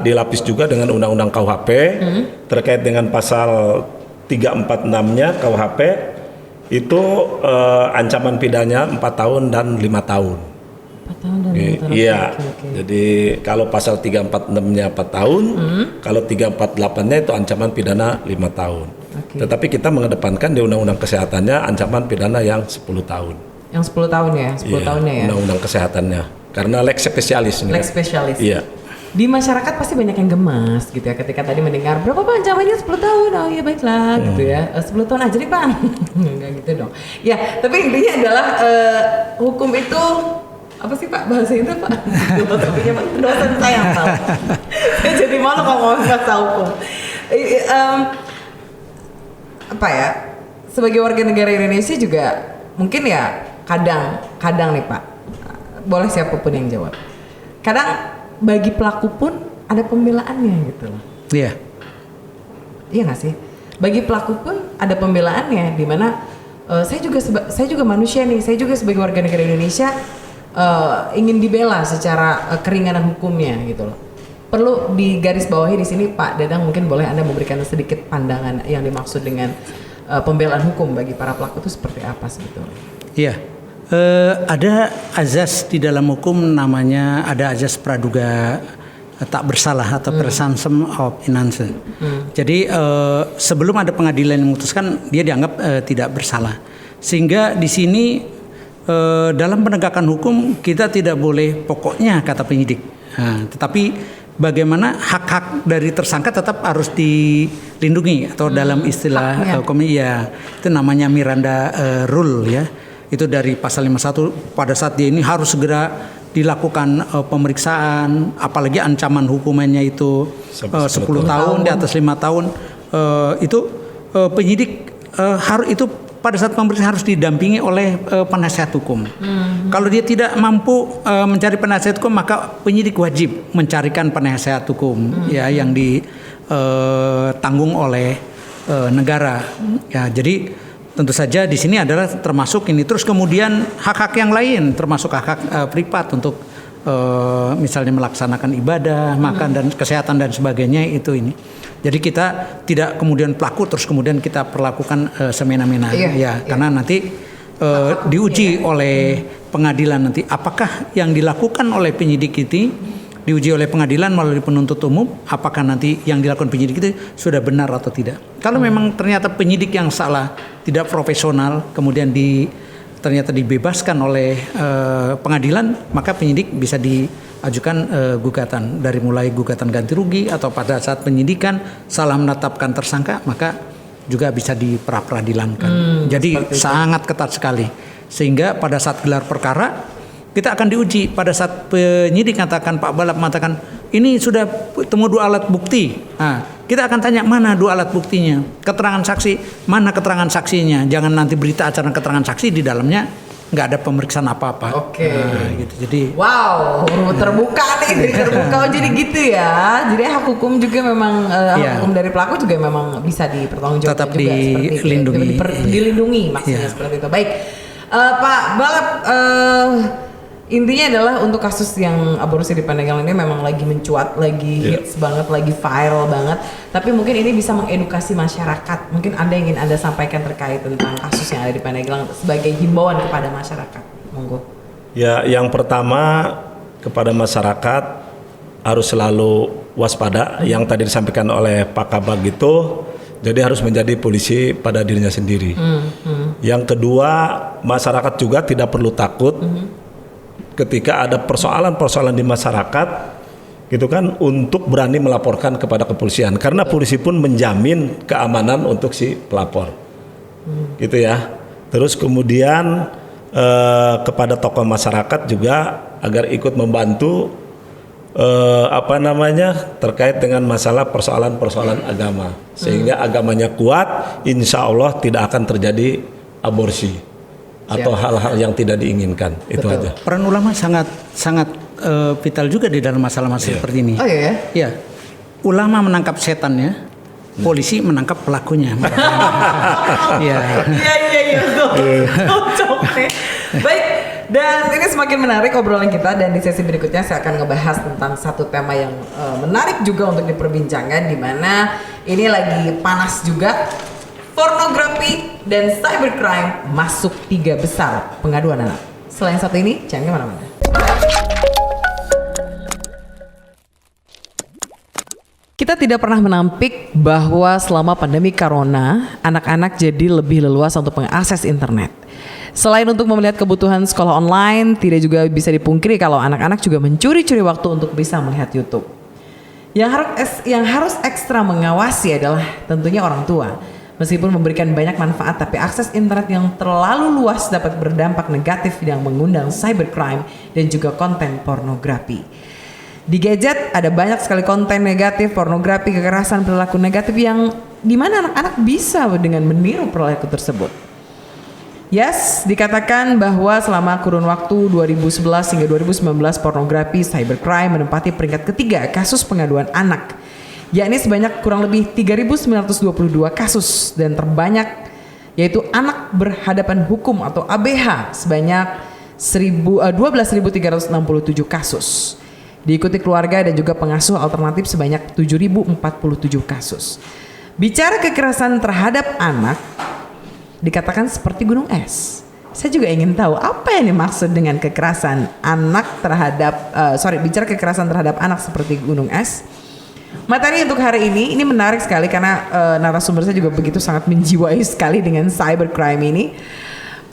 [SPEAKER 3] dilapis juga dengan Undang-Undang KUHP terkait dengan pasal 346-nya KUHP itu ancaman pidananya 4 tahun dan 5 tahun.
[SPEAKER 1] 4 tahun dan 5 tahun.
[SPEAKER 3] Iya. Jadi kalau pasal 346-nya 4 tahun, kalau 348-nya itu ancaman pidana 5 tahun. Tetapi kita mengedepankan di Undang-Undang Kesehatannya ancaman pidana yang 10 tahun.
[SPEAKER 1] Yang 10 tahun ya, 10 tahunnya ya.
[SPEAKER 3] Undang-undang Kesehatannya. Karena lex spesialis ini.
[SPEAKER 1] Lex spesialis.
[SPEAKER 3] Iya.
[SPEAKER 1] Di masyarakat pasti banyak yang gemas gitu ya ketika tadi mendengar berapa Pak ancamannya 10 tahun. Oh iya baiklah gitu ya. 10 tahun aja nih Pak. Enggak gitu dong. Ya, tapi intinya adalah hukum itu apa sih Pak bahasa itu Pak? Filosofinya Pak, dosen saya yang tahu. Saya jadi malu kalau ngomong bahasa hukum. Apa ya? Sebagai warga negara Indonesia juga mungkin ya kadang nih Pak, boleh siapapun yang jawab. Kadang bagi pelaku pun ada pembelaannya gitu loh.
[SPEAKER 2] Iya.
[SPEAKER 1] Iya nggak sih? Bagi pelaku pun ada pembelaannya, di mana saya juga manusia nih, saya juga sebagai warga negara Indonesia ingin dibela secara keringanan hukumnya gitu loh. Perlu digarisbawahi di sini Pak Dadang, mungkin boleh Anda memberikan sedikit pandangan yang dimaksud dengan pembelaan hukum bagi para pelaku itu seperti apa sebetulnya?
[SPEAKER 2] Iya. Ada azas di dalam hukum namanya ada azas praduga tak bersalah atau presumption of innocence. Jadi sebelum ada pengadilan yang memutuskan dia dianggap tidak bersalah. Sehingga di sini dalam penegakan hukum kita tidak boleh pokoknya kata penyidik. Tetapi bagaimana hak-hak dari tersangka tetap harus dilindungi atau dalam istilah hukum ya itu namanya Miranda Rule ya. Itu dari pasal 51 pada saat dia ini harus segera dilakukan pemeriksaan, apalagi ancaman hukumannya itu 10 tahun di atas 5 tahun itu penyidik harus itu pada saat pemeriksaan harus didampingi oleh penasihat hukum. Kalau dia tidak mampu mencari penasihat hukum, maka penyidik wajib mencarikan penasihat hukum ya yang ditanggung oleh negara. Ya, jadi tentu saja di sini adalah termasuk ini. Terus kemudian hak-hak yang lain, termasuk hak-hak privat untuk misalnya melaksanakan ibadah, makan dan kesehatan dan sebagainya itu ini. Jadi kita tidak kemudian pelaku terus kemudian kita perlakukan semena-mena karena nanti diuji oleh pengadilan nanti apakah yang dilakukan oleh penyidik itu diuji oleh pengadilan melalui penuntut umum, apakah nanti yang dilakukan penyidik itu sudah benar atau tidak. Kalau memang ternyata penyidik yang salah, tidak profesional, kemudian ternyata dibebaskan oleh pengadilan, maka penyidik bisa diajukan gugatan, dari mulai gugatan ganti rugi atau pada saat penyidikan salah menetapkan tersangka, maka juga bisa diperadilankan. Jadi sangat ketat sekali. Sehingga pada saat gelar perkara kita akan diuji. Pada saat penyidik katakan, Pak Balap mengatakan ini sudah temu 2 alat bukti. Nah, kita akan tanya mana 2 alat buktinya, keterangan saksi mana keterangan saksinya. Jangan nanti berita acara keterangan saksi di dalamnya nggak ada pemeriksaan apa-apa.
[SPEAKER 1] Oke.
[SPEAKER 2] Nah, gitu. Jadi
[SPEAKER 1] wow, terbuka nih, terbuka. Oh, jadi gitu ya. Jadi hak hukum juga memang hak hukum dari pelaku juga memang bisa dipertanggungjawabkan
[SPEAKER 2] tetap
[SPEAKER 1] juga
[SPEAKER 2] dilindungi.
[SPEAKER 1] Dilindungi maksudnya seperti itu. Baik, Pak Balap, intinya adalah untuk kasus yang aborsi di Pandeglang ini memang lagi mencuat, lagi hits banget, lagi viral banget. Tapi mungkin ini bisa mengedukasi masyarakat. Mungkin Anda ingin Anda sampaikan terkait tentang kasus yang ada di Pandeglang sebagai himbauan kepada masyarakat. Monggo.
[SPEAKER 3] Ya, yang pertama kepada masyarakat harus selalu waspada. Yang tadi disampaikan oleh Pak Kabag itu, jadi harus menjadi polisi pada dirinya sendiri. Yang kedua, masyarakat juga tidak perlu takut ketika ada persoalan-persoalan di masyarakat gitu kan, untuk berani melaporkan kepada kepolisian, karena polisi pun menjamin keamanan untuk si pelapor gitu ya. Terus kemudian kepada tokoh masyarakat juga agar ikut membantu terkait dengan masalah persoalan-persoalan agama, sehingga agamanya kuat, insya Allah tidak akan terjadi aborsi atau hal-hal yang tidak diinginkan. Itu aja.
[SPEAKER 2] Peran ulama sangat vital juga di dalam masalah-masalah seperti ini.
[SPEAKER 1] Oh iya.
[SPEAKER 2] Ya, ulama menangkap setannya, polisi menangkap pelakunya. Iya.
[SPEAKER 1] Baik, dan ini semakin menarik obrolan kita, dan di sesi berikutnya saya akan ngebahas tentang satu tema yang menarik juga untuk diperbincangkan, di mana ini lagi panas juga. Pornografi dan cybercrime masuk 3 besar pengaduan anak. Selain satu ini, jangan kemana-mana. Kita tidak pernah menampik bahwa selama pandemi corona, anak-anak jadi lebih leluasa untuk mengakses internet. Selain untuk melihat kebutuhan sekolah online, tidak juga bisa dipungkiri kalau anak-anak juga mencuri-curi waktu untuk bisa melihat YouTube. Yang harus ekstra mengawasi adalah tentunya orang tua. Meskipun memberikan banyak manfaat, tapi akses internet yang terlalu luas dapat berdampak negatif yang mengundang cybercrime dan juga konten pornografi. Di gadget ada banyak sekali konten negatif, pornografi, kekerasan, perilaku negatif yang dimana anak-anak bisa dengan meniru perilaku tersebut. Yes, dikatakan bahwa selama kurun waktu 2011 hingga 2019 pornografi cybercrime menempati peringkat ketiga kasus pengaduan anak, yakni sebanyak kurang lebih 3.922 kasus, dan terbanyak yaitu anak berhadapan hukum atau ABH sebanyak 12.367 kasus. Diikuti keluarga dan juga pengasuh alternatif sebanyak 7.047 kasus. Bicara kekerasan terhadap anak, dikatakan seperti gunung es. Saya juga ingin tahu apa yang dimaksud dengan kekerasan anak terhadap bicara kekerasan terhadap anak seperti gunung es. Materi untuk hari ini menarik sekali karena narasumber saya juga begitu sangat menjiwai sekali dengan cybercrime ini.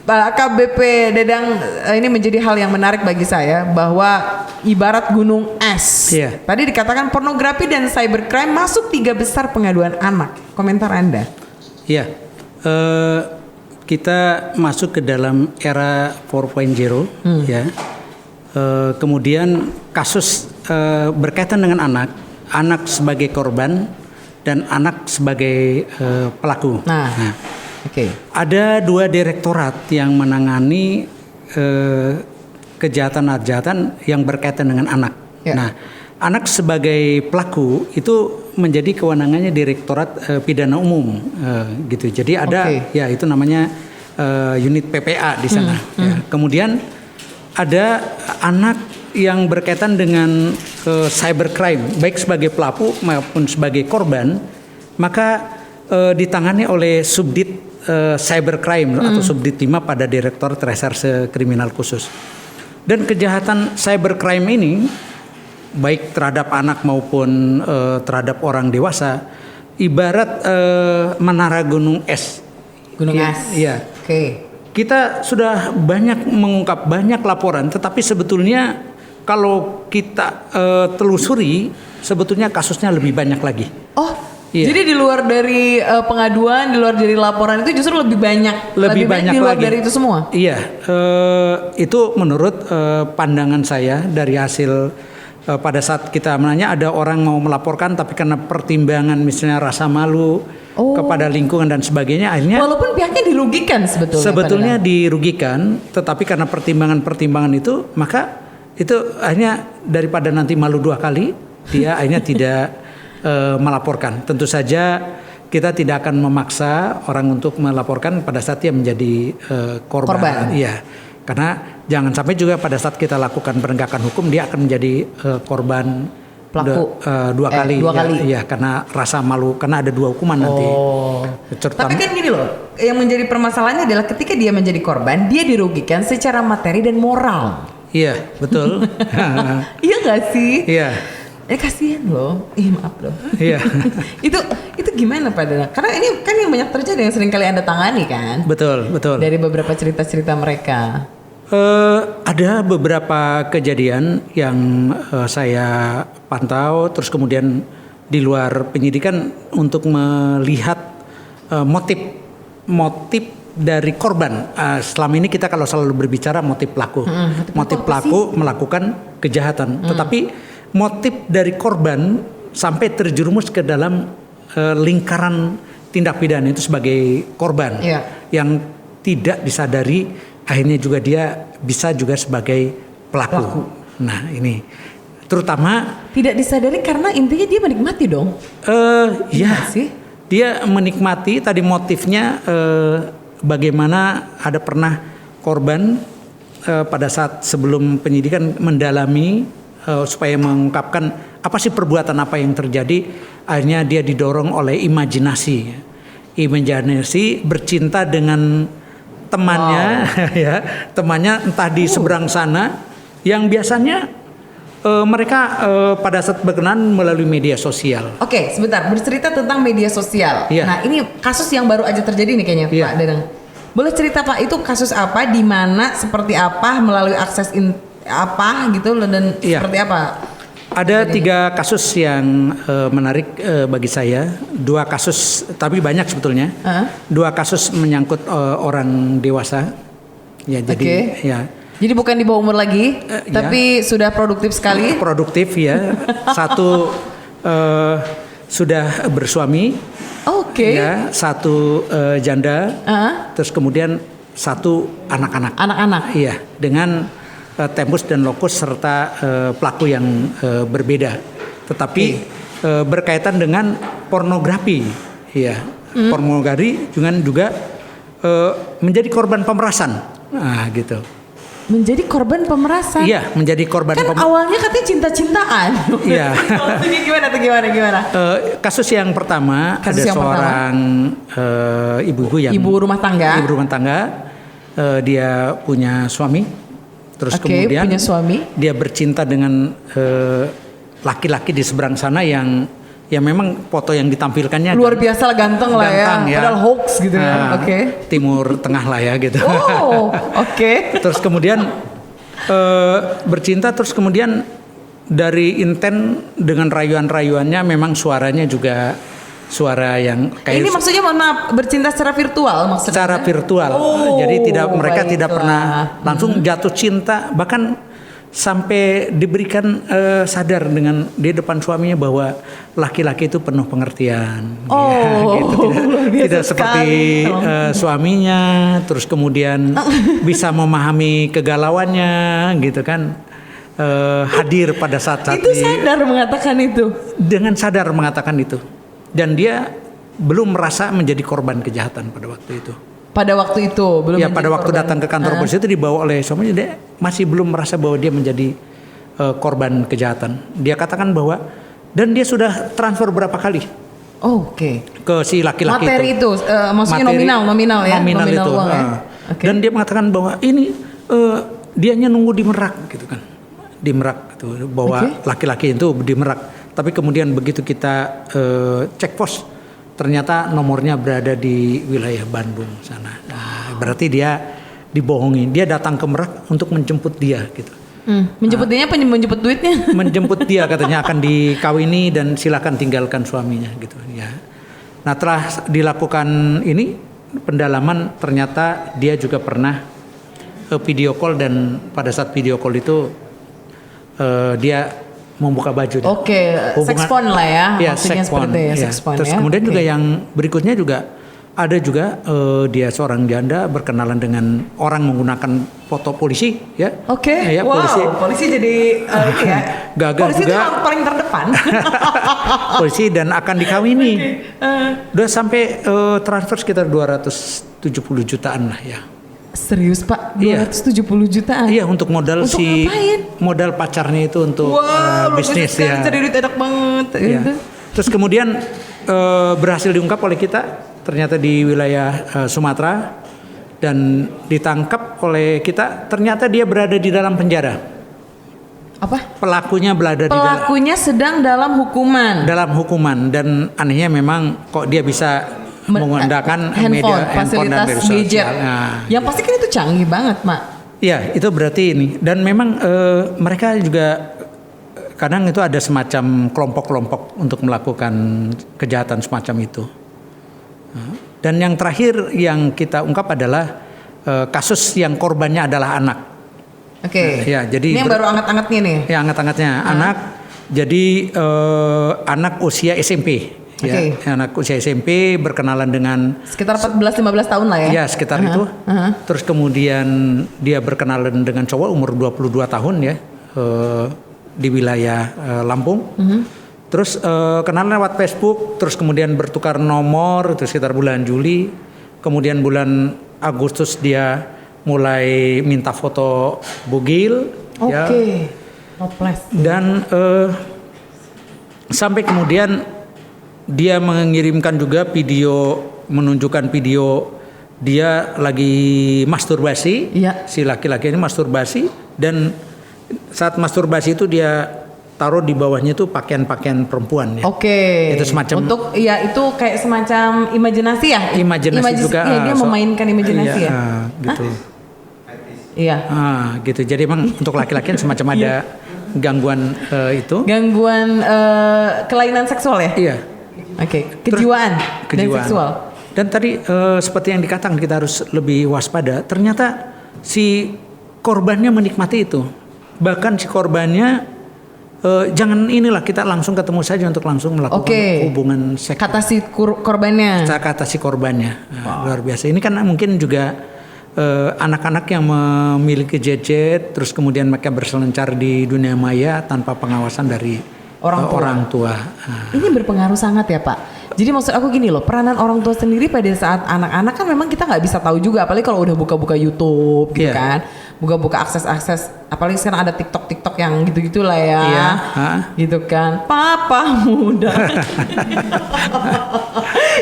[SPEAKER 1] Pak KBP Dedang, ini menjadi hal yang menarik bagi saya bahwa ibarat gunung es. Tadi dikatakan pornografi dan cybercrime masuk 3 besar pengaduan anak. Komentar Anda?
[SPEAKER 2] Iya, kita masuk ke dalam era 4.0 ya. Kemudian kasus berkaitan dengan anak sebagai korban dan anak sebagai pelaku. Ada 2 direktorat yang menangani kejahatan yang berkaitan dengan anak. Nah, anak sebagai pelaku itu menjadi kewenangannya Direktorat Pidana Umum, gitu. Jadi ada itu namanya unit PPA di sana. Kemudian ada anak yang berkaitan dengan cybercrime, baik sebagai pelaku maupun sebagai korban, maka ditangani oleh Subdit Cybercrime atau Subdit 5 pada Direktorat Reserse Kriminal Khusus. Dan kejahatan cybercrime ini baik terhadap anak maupun terhadap orang dewasa ibarat menara gunung es.
[SPEAKER 1] Gunung es.
[SPEAKER 2] Iya. Kita sudah banyak mengungkap banyak laporan, tetapi sebetulnya kalau kita telusuri sebetulnya kasusnya lebih banyak lagi.
[SPEAKER 1] Oh,
[SPEAKER 2] Iya.
[SPEAKER 1] Jadi di luar dari pengaduan, di luar dari laporan itu justru lebih banyak
[SPEAKER 2] banyak
[SPEAKER 1] di luar
[SPEAKER 2] lagi
[SPEAKER 1] dari itu semua.
[SPEAKER 2] Iya, itu menurut pandangan saya dari hasil pada saat kita menanya ada orang mau melaporkan tapi karena pertimbangan misalnya rasa malu kepada lingkungan dan sebagainya akhirnya
[SPEAKER 1] Walaupun pihaknya dirugikan
[SPEAKER 2] sebetulnya dirugikan, tetapi karena pertimbangan itu maka itu akhirnya daripada nanti malu 2 kali dia akhirnya tidak melaporkan. Tentu saja kita tidak akan memaksa orang untuk melaporkan pada saat dia menjadi korban. Iya, karena jangan sampai juga pada saat kita lakukan penegakan hukum dia akan menjadi korban
[SPEAKER 1] pelaku
[SPEAKER 2] dua kali.
[SPEAKER 1] Dua kali.
[SPEAKER 2] Iya, karena rasa malu, karena ada 2 hukuman nanti.
[SPEAKER 1] Tapi kan gini loh, yang menjadi permasalahannya adalah ketika dia menjadi korban, dia dirugikan secara materi dan moral.
[SPEAKER 2] Iya, betul.
[SPEAKER 1] Iya nggak sih?
[SPEAKER 2] Iya.
[SPEAKER 1] Kasihan loh, maaf loh.
[SPEAKER 2] Iya.
[SPEAKER 1] itu gimana Pak Danang? Karena ini kan yang banyak terjadi yang sering kali Anda tangani kan?
[SPEAKER 2] Betul.
[SPEAKER 1] Dari beberapa cerita-cerita mereka.
[SPEAKER 2] Ada beberapa kejadian yang saya pantau, terus kemudian di luar penyidikan untuk melihat motif dari korban. Selama ini kita kalau selalu berbicara motif pelaku, motif pelaku melakukan kejahatan, tetapi motif dari korban sampai terjerumus ke dalam lingkaran tindak pidana itu sebagai korban yang tidak disadari, akhirnya juga dia bisa juga sebagai pelaku. Nah ini terutama
[SPEAKER 1] tidak disadari karena intinya dia menikmati dong.
[SPEAKER 2] Ya sih. Dia menikmati, tadi motifnya bagaimana ada pernah korban pada saat sebelum penyidikan mendalami supaya mengungkapkan apa sih perbuatan apa yang terjadi, akhirnya dia didorong oleh imajinasi bercinta dengan temannya. Ya, temannya entah di seberang sana yang biasanya mereka pada saat berkenalan melalui media sosial.
[SPEAKER 1] Oke, sebentar, bercerita tentang media sosial. Nah ini kasus yang baru aja terjadi nih kayaknya Pak Danang. Boleh cerita Pak, itu kasus apa, di mana, seperti apa, melalui akses apa gitu dan seperti apa?
[SPEAKER 2] Ada 3 kasus yang menarik bagi saya. 2 kasus, tapi banyak sebetulnya. 2 kasus menyangkut orang dewasa. Ya, jadi
[SPEAKER 1] Jadi bukan di bawah umur lagi, tapi sudah produktif sekali.
[SPEAKER 2] Produktif ya. Satu sudah bersuami. Ya, 1 janda. Terus kemudian 1 anak-anak.
[SPEAKER 1] Anak-anak.
[SPEAKER 2] Iya, dengan tempus dan lokus serta pelaku yang berbeda, tetapi berkaitan dengan pornografi, ya, pornografi juga menjadi korban pemerasan, gitu.
[SPEAKER 1] Menjadi korban pemerasan?
[SPEAKER 2] Iya, menjadi korban.
[SPEAKER 1] Kan awalnya katanya cinta-cintaan.
[SPEAKER 2] Iya.
[SPEAKER 1] Gimana?
[SPEAKER 2] Kasus yang pertama ada seorang ibu-ibu yang
[SPEAKER 1] ibu rumah tangga.
[SPEAKER 2] Dia punya suami. Terus kemudian
[SPEAKER 1] punya suami.
[SPEAKER 2] Dia bercinta dengan laki-laki di seberang sana yang memang foto yang ditampilkannya
[SPEAKER 1] luar biasa lah, ganteng lah ya. Padahal hoax gitu ya.
[SPEAKER 2] Timur Tengah lah ya gitu. Terus kemudian bercinta, terus kemudian dari inten dengan rayuan-rayuannya memang suaranya juga suara yang kayak
[SPEAKER 1] ini maksudnya mohon maaf, bercinta secara virtual maksudnya?
[SPEAKER 2] Secara virtual. Jadi mereka tidak pernah langsung jatuh cinta, bahkan sampai diberikan sadar dengan di depan suaminya bahwa laki-laki itu penuh pengertian. Gitu. Tidak seperti suaminya, terus kemudian bisa memahami kegalauannya gitu kan. Hadir pada saat
[SPEAKER 1] itu sadar mengatakan itu.
[SPEAKER 2] Dengan sadar mengatakan itu. Dan dia belum merasa menjadi korban kejahatan pada waktu itu.
[SPEAKER 1] Pada waktu itu belum.
[SPEAKER 2] Ya, pada waktu datang ke kantor polisi itu dibawa oleh suaminya, dia masih belum merasa bahwa dia menjadi korban kejahatan. Dia katakan bahwa dan dia sudah transfer berapa kali. Ke si laki-laki
[SPEAKER 1] materi itu. Maksudnya nominal ya.
[SPEAKER 2] Nominal itu.
[SPEAKER 1] Uang, ya?
[SPEAKER 2] Dan dia mengatakan bahwa ini dianya nunggu di Merak gitu kan. Di Merak gitu, bahwa laki-laki itu di Merak. Tapi kemudian begitu kita cek pos, ternyata nomornya berada di wilayah Bandung sana. Nah, berarti dia dibohongi. Dia datang ke Merak untuk menjemput dia gitu.
[SPEAKER 1] Menjemput dianya apa menjemput duitnya?
[SPEAKER 2] Menjemput dia katanya akan dikawini dan silakan tinggalkan suaminya gitu ya. Nah, telah dilakukan ini pendalaman, ternyata dia juga pernah video call, dan pada saat video call itu dia membuka baju.
[SPEAKER 1] Oke, sex porn lah ya.
[SPEAKER 2] Ya,
[SPEAKER 1] maksudnya
[SPEAKER 2] sex porn,
[SPEAKER 1] seperti
[SPEAKER 2] ya.
[SPEAKER 1] sex porn
[SPEAKER 2] Terus
[SPEAKER 1] ya.
[SPEAKER 2] kemudian juga yang berikutnya juga ada juga dia seorang janda berkenalan dengan orang menggunakan foto polisi ya.
[SPEAKER 1] Oke.
[SPEAKER 2] Ya,
[SPEAKER 1] Wow,
[SPEAKER 2] polisi.
[SPEAKER 1] polisi jadi ini ya.
[SPEAKER 2] Gagah
[SPEAKER 1] polisi
[SPEAKER 2] juga.
[SPEAKER 1] itu yang paling terdepan.
[SPEAKER 2] Polisi dan akan dikawini. Udah sampai transfer sekitar 270 jutaan lah ya.
[SPEAKER 1] Serius Pak,
[SPEAKER 2] Iya.
[SPEAKER 1] 270 jutaan.
[SPEAKER 2] Iya, untuk modal
[SPEAKER 1] Untuk ngapain?
[SPEAKER 2] modal pacarnya itu untuk bisnis
[SPEAKER 1] ya.
[SPEAKER 2] ya.
[SPEAKER 1] Cari duit enak banget.
[SPEAKER 2] Iya.
[SPEAKER 1] Gitu.
[SPEAKER 2] Terus kemudian berhasil diungkap oleh kita ternyata di wilayah Sumatera, dan ditangkap oleh kita, ternyata dia berada di dalam penjara.
[SPEAKER 1] Apa?
[SPEAKER 2] Pelakunya berada di
[SPEAKER 1] Pelakunya sedang dalam hukuman.
[SPEAKER 2] dalam hukuman, dan anehnya memang kok dia bisa menggunakan
[SPEAKER 1] handphone,
[SPEAKER 2] handphone dan
[SPEAKER 1] fasilitas
[SPEAKER 2] media sosial.
[SPEAKER 1] gadget.
[SPEAKER 2] Nah,
[SPEAKER 1] Yang pasti kan itu canggih banget, Mak.
[SPEAKER 2] ya, itu berarti ini. Dan memang mereka juga kadang itu ada semacam kelompok-kelompok untuk melakukan kejahatan semacam itu. Dan yang terakhir yang kita ungkap adalah kasus yang korbannya adalah anak.
[SPEAKER 1] Oke.
[SPEAKER 2] Ya, jadi
[SPEAKER 1] ini yang baru anget-angetnya nih.
[SPEAKER 2] Ya, anget-angetnya anak. Jadi anak usia SMP. Ya, anak usia SMP berkenalan dengan
[SPEAKER 1] Sekitar 14-15 tahun lah ya.
[SPEAKER 2] ya sekitar itu. Terus kemudian dia berkenalan dengan cowok umur 22 tahun ya, di wilayah Lampung. Terus kenalan lewat Facebook, terus kemudian bertukar nomor, itu sekitar bulan Juli. Kemudian bulan Agustus dia mulai minta foto bugil. Ya.
[SPEAKER 1] Toples.
[SPEAKER 2] Dan sampai kemudian dia mengirimkan juga video, menunjukkan video dia lagi masturbasi.
[SPEAKER 1] Iya.
[SPEAKER 2] Si laki-laki ini masturbasi, dan saat masturbasi itu dia taruh di bawahnya itu pakaian-pakaian perempuan ya.
[SPEAKER 1] Oke.
[SPEAKER 2] Itu semacam
[SPEAKER 1] untuk ya itu kayak semacam imajinasi ya.
[SPEAKER 2] Imajinasi juga.
[SPEAKER 1] Iya, dia memainkan imajinasi
[SPEAKER 2] iya,
[SPEAKER 1] ya.
[SPEAKER 2] Gitu.
[SPEAKER 1] Iya.
[SPEAKER 2] Gitu. Jadi emang untuk laki-laki semacam ada gangguan itu.
[SPEAKER 1] Gangguan kelainan seksual ya.
[SPEAKER 2] Iya.
[SPEAKER 1] Oke. Kejiwaan dan seksual.
[SPEAKER 2] Dan tadi seperti yang dikatakan, kita harus lebih waspada. Ternyata si korbannya menikmati itu. Bahkan si korbannya jangan inilah kita langsung ketemu saja untuk langsung melakukan hubungan seks.
[SPEAKER 1] Kata si korbannya.
[SPEAKER 2] Kata si korbannya. Luar biasa. Ini kan mungkin juga anak-anak yang memiliki gadget, terus kemudian mereka berselancar di dunia maya tanpa pengawasan dari orang tua.
[SPEAKER 1] Ini berpengaruh sangat ya Pak. Jadi maksud aku gini loh, peranan orang tua sendiri pada saat anak-anak kan memang kita nggak bisa tahu juga, apalagi kalau udah buka-buka YouTube gitu kan, buka-buka akses-akses, apalagi sekarang ada TikTok yang gitu-gitu lah ya, gitu kan, papa muda,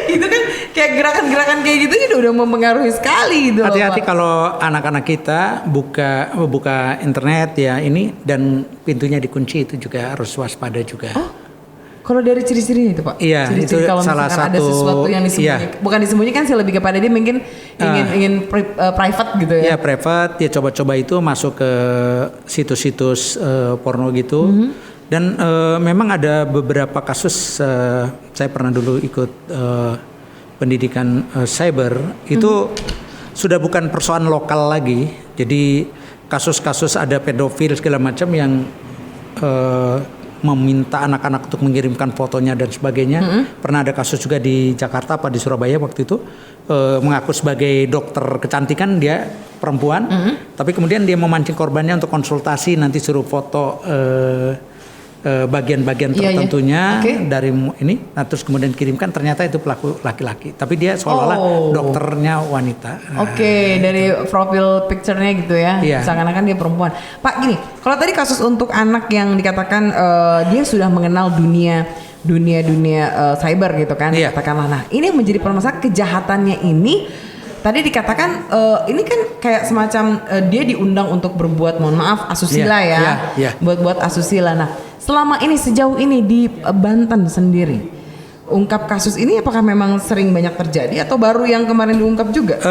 [SPEAKER 1] itu kan kayak gerakan-gerakan kayak gitu udah mempengaruhi sekali gitu.
[SPEAKER 2] Hati-hati kalau anak-anak kita buka internet ya ini, dan pintunya dikunci, itu juga harus waspada juga.
[SPEAKER 1] Kalau dari ciri-cirinya itu Pak?
[SPEAKER 2] Iya,
[SPEAKER 1] ciri-ciri
[SPEAKER 2] itu
[SPEAKER 1] kalau
[SPEAKER 2] salah satu.
[SPEAKER 1] Ada sesuatu yang disembunyikan, bukan disembunyikan sih, lebih kepada dia mungkin ingin private gitu ya?
[SPEAKER 2] Iya, private. Dia coba-coba itu masuk ke situs-situs porno gitu. Dan memang ada beberapa kasus. Saya pernah dulu ikut pendidikan cyber. Itu sudah bukan persoalan lokal lagi. Jadi kasus-kasus ada pedofil segala macam yang meminta anak-anak untuk mengirimkan fotonya dan sebagainya. Pernah ada kasus juga di Jakarta apa di Surabaya waktu itu, mengaku sebagai dokter kecantikan, dia perempuan, tapi kemudian dia memancing korbannya untuk konsultasi, nanti suruh foto bagian-bagian tertentunya dari ini, nah terus kemudian kirimkan, ternyata itu pelaku laki-laki, tapi dia seolah-olah dokternya wanita.
[SPEAKER 1] Dari profil picture-nya gitu ya, seakan-akan dia perempuan. Pak gini, kalau tadi kasus untuk anak yang dikatakan dia sudah mengenal dunia cyber gitu kan, katakanlah. Nah ini yang menjadi permasalahan, kejahatannya ini tadi dikatakan ini kan kayak semacam dia diundang untuk berbuat, mohon maaf, asusila buat asusila. Nah selama ini, sejauh ini di Banten sendiri, ungkap kasus ini apakah memang sering banyak terjadi atau baru yang kemarin diungkap juga?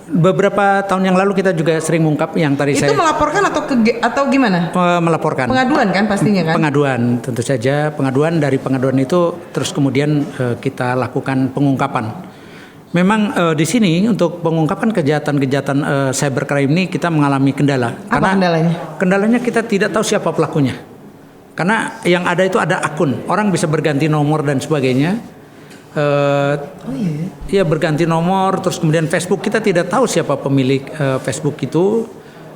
[SPEAKER 2] beberapa tahun yang lalu kita juga sering mengungkap yang tadi
[SPEAKER 1] Itu
[SPEAKER 2] saya
[SPEAKER 1] melaporkan atau gimana?
[SPEAKER 2] melaporkan.
[SPEAKER 1] Pengaduan kan pastinya kan?
[SPEAKER 2] Pengaduan, tentu saja pengaduan. Dari pengaduan itu terus kemudian kita lakukan pengungkapan. Memang di sini untuk pengungkapan kejahatan-kejahatan cybercrime ini kita mengalami kendala.
[SPEAKER 1] Apa kendalanya?
[SPEAKER 2] Kendalanya kita tidak tahu siapa pelakunya. Karena yang ada itu ada akun, orang bisa berganti nomor dan sebagainya. Ya berganti nomor, terus kemudian Facebook kita tidak tahu siapa pemilik Facebook itu.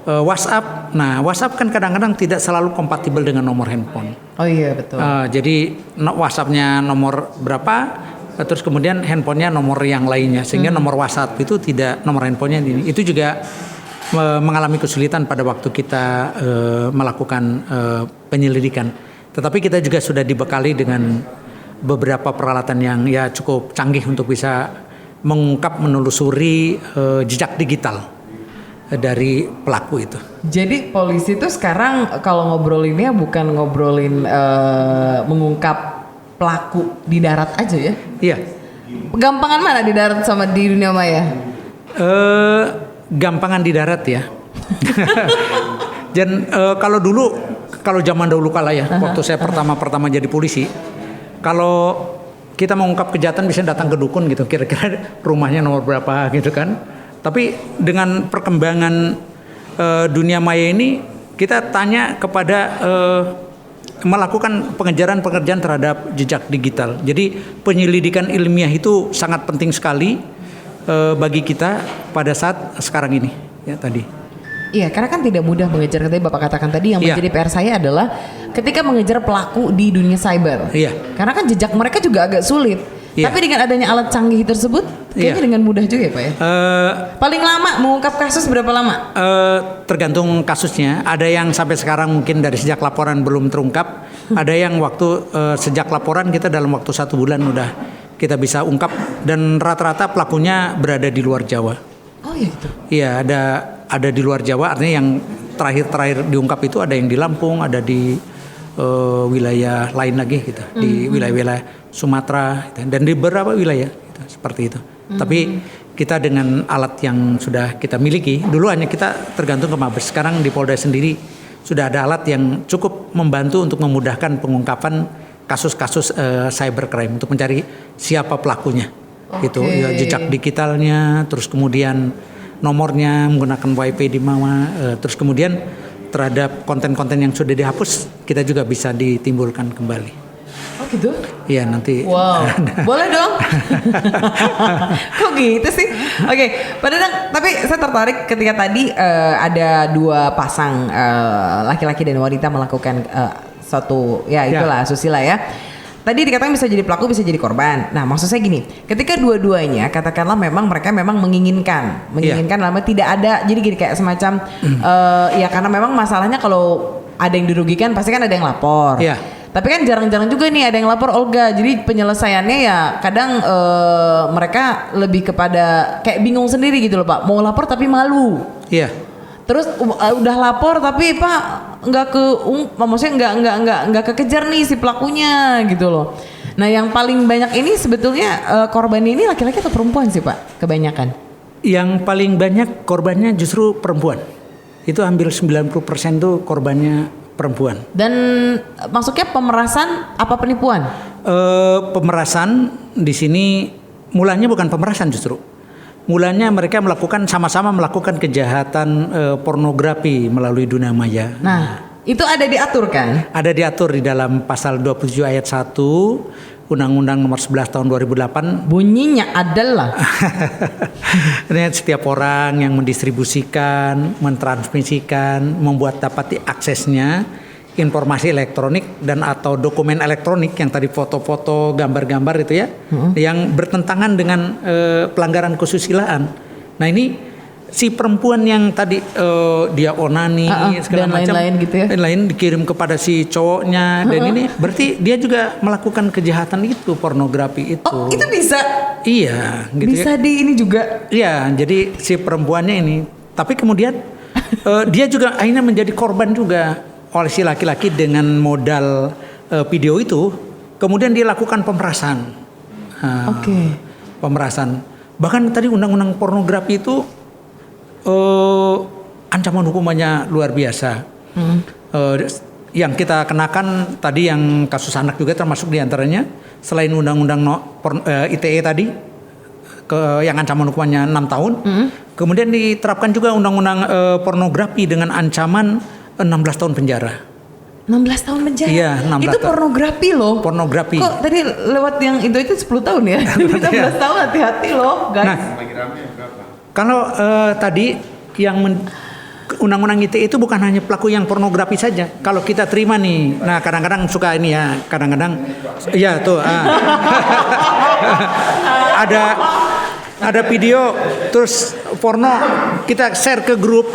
[SPEAKER 2] WhatsApp, nah WhatsApp kan kadang-kadang tidak selalu kompatibel dengan nomor handphone.
[SPEAKER 1] Oh iya betul.
[SPEAKER 2] Jadi WhatsAppnya nomor berapa, terus kemudian handphonenya nomor yang lainnya, sehingga nomor WhatsApp itu tidak, nomor handphonenya ini. Itu juga mengalami kesulitan pada waktu kita melakukan penyelidikan. Tetapi kita juga sudah dibekali dengan beberapa peralatan yang ya cukup canggih untuk bisa mengungkap, menelusuri jejak digital dari pelaku itu.
[SPEAKER 1] Jadi polisi itu sekarang kalau ngobrolinnya bukan ngobrolin mengungkap pelaku di darat aja ya?
[SPEAKER 2] Iya.
[SPEAKER 1] Gampangan mana di darat sama di dunia maya?
[SPEAKER 2] Gampangan di darat ya. Dan kalau zaman dahulu kala ya, waktu saya pertama jadi polisi, kalau kita mengungkap kejahatan bisa datang ke dukun gitu, kira-kira rumahnya nomor berapa gitu kan. Tapi dengan perkembangan dunia maya ini, kita tanya kepada melakukan pengejaran terhadap jejak digital. Jadi penyelidikan ilmiah itu sangat penting sekali bagi kita pada saat sekarang ini ya tadi.
[SPEAKER 1] Iya, karena kan tidak mudah mengejar, katanya Bapak katakan tadi, yang menjadi PR saya adalah ketika mengejar pelaku di dunia cyber.
[SPEAKER 2] Iya.
[SPEAKER 1] Karena kan jejak mereka juga agak sulit.
[SPEAKER 2] Iya.
[SPEAKER 1] Tapi dengan adanya alat canggih tersebut, kayaknya dengan mudah juga ya Pak ya. Paling lama mengungkap kasus berapa lama?
[SPEAKER 2] Tergantung kasusnya. Ada yang sampai sekarang mungkin dari sejak laporan belum terungkap. Ada yang waktu sejak laporan kita dalam waktu 1 bulan udah kita bisa ungkap. Dan rata-rata pelakunya berada di luar Jawa.
[SPEAKER 1] Oh iya gitu.
[SPEAKER 2] Iya, ada di luar Jawa, artinya yang terakhir diungkap itu ada yang di Lampung, ada di wilayah lain lagi gitu, di wilayah-wilayah Sumatera dan di beberapa wilayah gitu, seperti itu. Tapi kita dengan alat yang sudah kita miliki, dulu hanya kita tergantung ke Mabes, sekarang di Polda sendiri sudah ada alat yang cukup membantu untuk memudahkan pengungkapan kasus-kasus cybercrime untuk mencari siapa pelakunya. Gitu ya, jejak digitalnya, terus kemudian nomornya menggunakan WiFi di mana, terus kemudian terhadap konten-konten yang sudah dihapus kita juga bisa ditimbulkan kembali.
[SPEAKER 1] Oh gitu?
[SPEAKER 2] Iya nanti.
[SPEAKER 1] Wow, boleh dong. Kok gitu sih? Oke, Pak Dadang, tapi saya tertarik ketika tadi ada 2 pasang laki-laki dan wanita melakukan satu, ya itulah asusila ya. Tadi dikatakan bisa jadi pelaku, bisa jadi korban. Nah, maksud saya gini, ketika dua-duanya katakanlah memang mereka memang menginginkan lama tidak ada, jadi gini kayak semacam ya karena memang masalahnya kalau ada yang dirugikan pasti kan ada yang lapor.
[SPEAKER 2] Iya.
[SPEAKER 1] Tapi kan jarang-jarang juga nih ada yang lapor Olga. Jadi penyelesaiannya ya kadang mereka lebih kepada kayak bingung sendiri gitu loh Pak. Mau lapor tapi malu.
[SPEAKER 2] Iya.
[SPEAKER 1] Terus udah lapor tapi Pak maksudnya nggak kekejar nih si pelakunya gitu loh. Nah yang paling banyak ini sebetulnya korbannya ini laki-laki atau perempuan sih Pak kebanyakan?
[SPEAKER 2] Yang paling banyak korbannya justru perempuan. Itu hampir 90% tuh korbannya perempuan.
[SPEAKER 1] Dan maksudnya pemerasan apa penipuan?
[SPEAKER 2] Pemerasan di sini mulanya bukan pemerasan justru. Mulanya mereka sama-sama melakukan kejahatan pornografi melalui dunia maya.
[SPEAKER 1] Nah, itu ada diatur kan?
[SPEAKER 2] Ada diatur di dalam pasal 27 ayat 1 Undang-Undang nomor 11 tahun 2008.
[SPEAKER 1] Bunyinya adalah
[SPEAKER 2] setiap orang yang mendistribusikan, mentransmisikan, membuat dapat diaksesnya informasi elektronik dan atau dokumen elektronik yang tadi foto-foto, gambar-gambar itu ya, yang bertentangan dengan pelanggaran kesusilaan. Nah ini si perempuan yang tadi dia onani segala
[SPEAKER 1] dan
[SPEAKER 2] macam,
[SPEAKER 1] lain-lain gitu ya,
[SPEAKER 2] lain dikirim kepada si cowoknya dan ini berarti dia juga melakukan kejahatan itu, pornografi itu.
[SPEAKER 1] Oh itu bisa?
[SPEAKER 2] Iya, gitu
[SPEAKER 1] bisa
[SPEAKER 2] ya.
[SPEAKER 1] Di ini juga?
[SPEAKER 2] Iya, jadi si perempuannya ini, tapi kemudian dia juga akhirnya menjadi korban juga oleh si laki-laki dengan modal video itu, kemudian dia lakukan pemerasan. Pemerasan. Bahkan tadi undang-undang pornografi itu ancaman hukumannya luar biasa. Yang kita kenakan tadi yang kasus anak juga termasuk diantaranya, selain undang-undang ITE tadi yang ancaman hukumannya 6 tahun, kemudian diterapkan juga undang-undang pornografi dengan ancaman 16 tahun penjara.
[SPEAKER 1] 16 tahun penjara.
[SPEAKER 2] Iya, 16
[SPEAKER 1] itu
[SPEAKER 2] tahun.
[SPEAKER 1] pornografi loh.
[SPEAKER 2] Pornografi.
[SPEAKER 1] Kok tadi lewat yang itu 10 tahun ya? 16 tahun, hati-hati loh, guys.
[SPEAKER 2] Nah, kalau tadi yang undang-undang ITE itu bukan hanya pelaku yang pornografi saja. Kalau kita terima nih, nah kadang-kadang suka ini ya, kadang-kadang, ya tuh, ada video terus porno kita share ke grup,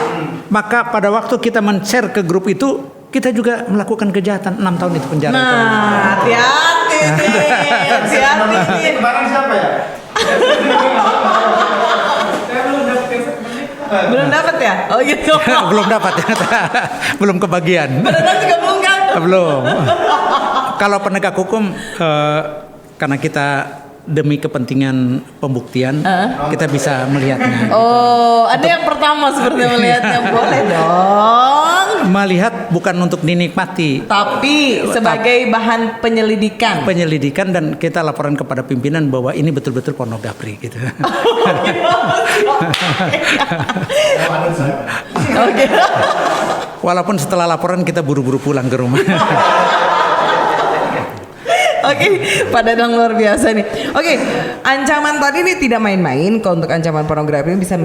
[SPEAKER 2] maka pada waktu kita men-share ke grup itu kita juga melakukan kejahatan 6 tahun itu penjara.
[SPEAKER 1] Nah, hati-hati nih, hati-hati nih.
[SPEAKER 4] Barang siapa ya?
[SPEAKER 1] Belum dapat ya? Oh gitu.
[SPEAKER 2] Belum dapat ya, belum kebagian.
[SPEAKER 1] Padahal juga belum kan?
[SPEAKER 2] Belum. Kalau penegak hukum karena kita demi kepentingan pembuktian kita bisa melihatnya.
[SPEAKER 1] Oh, ada yang pertama seperti melihatnya, boleh dong.
[SPEAKER 2] Melihat bukan untuk dinikmati,
[SPEAKER 1] Tapi sebagai bahan penyelidikan.
[SPEAKER 2] penyelidikan dan kita laporan kepada pimpinan bahwa ini betul-betul pornografi gitu.
[SPEAKER 1] Oke.
[SPEAKER 2] Walaupun setelah laporan kita buru-buru pulang ke rumah.
[SPEAKER 1] Oke, pada yang luar biasa nih. Oke, ancaman tadi ini tidak main-main. Kalau untuk ancaman pornografi bisa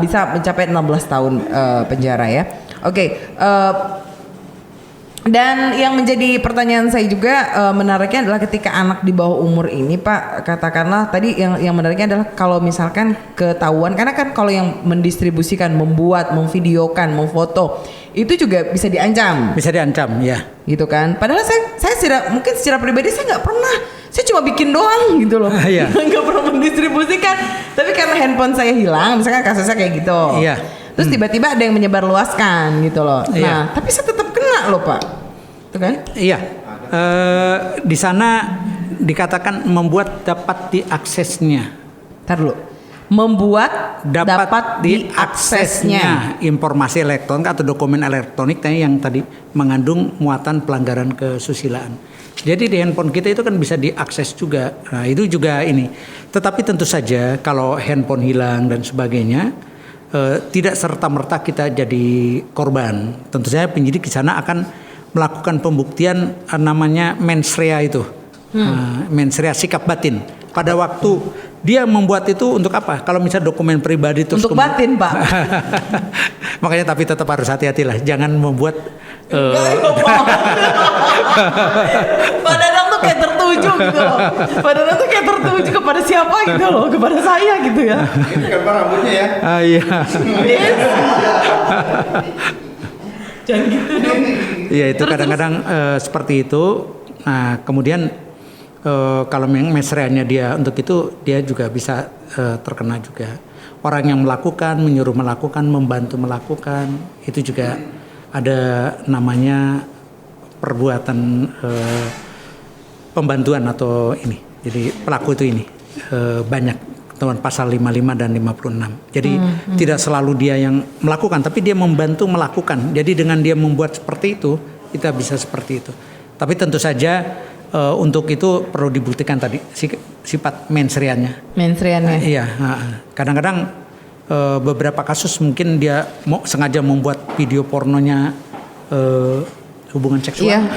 [SPEAKER 1] bisa mencapai 16 tahun penjara ya. Oke, dan yang menjadi pertanyaan saya juga menariknya adalah ketika anak di bawah umur ini, Pak, katakanlah tadi yang menariknya adalah kalau misalkan ketahuan, karena kan kalau yang mendistribusikan, membuat, memvideokan, memfoto itu juga bisa diancam.
[SPEAKER 2] Bisa diancam, ya.
[SPEAKER 1] Gitu kan. Padahal saya mungkin secara pribadi saya nggak pernah. Saya cuma bikin doang gitu loh.
[SPEAKER 2] Iya.
[SPEAKER 1] Nggak pernah mendistribusikan. Tapi karena handphone saya hilang, misalkan kasusnya kayak gitu.
[SPEAKER 2] Iya.
[SPEAKER 1] Terus tiba-tiba ada yang menyebarluaskan gitu loh.
[SPEAKER 2] Iya.
[SPEAKER 1] Nah, tapi saya tetap kena loh, Pak. Tuh kan?
[SPEAKER 2] Iya. Di sana dikatakan membuat dapat diaksesnya.
[SPEAKER 1] Ntar dulu. Membuat
[SPEAKER 2] Dapat diaksesnya informasi elektronik atau dokumen elektronik yang tadi mengandung muatan pelanggaran kesusilaan. Jadi di handphone kita itu kan bisa diakses juga. Nah, itu juga ini. Tetapi tentu saja kalau handphone hilang dan sebagainya, tidak serta-merta kita jadi korban. Tentu saja penyidik di sana akan melakukan pembuktian namanya mens rea itu. Mens rea sikap batin. Pada waktu dia membuat itu untuk apa? Kalau misalnya dokumen pribadi terus
[SPEAKER 1] untuk batin, Pak.
[SPEAKER 2] Makanya tapi tetap harus hati-hati lah, jangan membuat
[SPEAKER 1] Pak Dadang tuh kayak tertuju gitu loh. Pak Dadang tuh kayak tertuju kepada siapa gitu loh, kepada saya gitu ya.
[SPEAKER 4] Ini gambar rambutnya ya.
[SPEAKER 2] iya.
[SPEAKER 1] Yes. Jangan gitu dong.
[SPEAKER 2] Iya itu kadang-kadang seperti itu. Nah kemudian kalau mesreanya dia untuk itu dia juga bisa terkena juga. Orang yang melakukan, menyuruh melakukan, membantu melakukan itu juga ada namanya perbuatan pembantuan atau ini. Jadi pelaku itu ini banyak teman pasal 55 dan 56. Jadi tidak selalu dia yang melakukan, tapi dia membantu melakukan. Jadi dengan dia membuat seperti itu, kita bisa seperti itu. Tapi tentu saja untuk itu perlu dibuktikan tadi sifat mensreanya.
[SPEAKER 1] Mensreanya.
[SPEAKER 2] Iya. Kadang-kadang beberapa kasus mungkin dia sengaja membuat video pornonya hubungan seksual,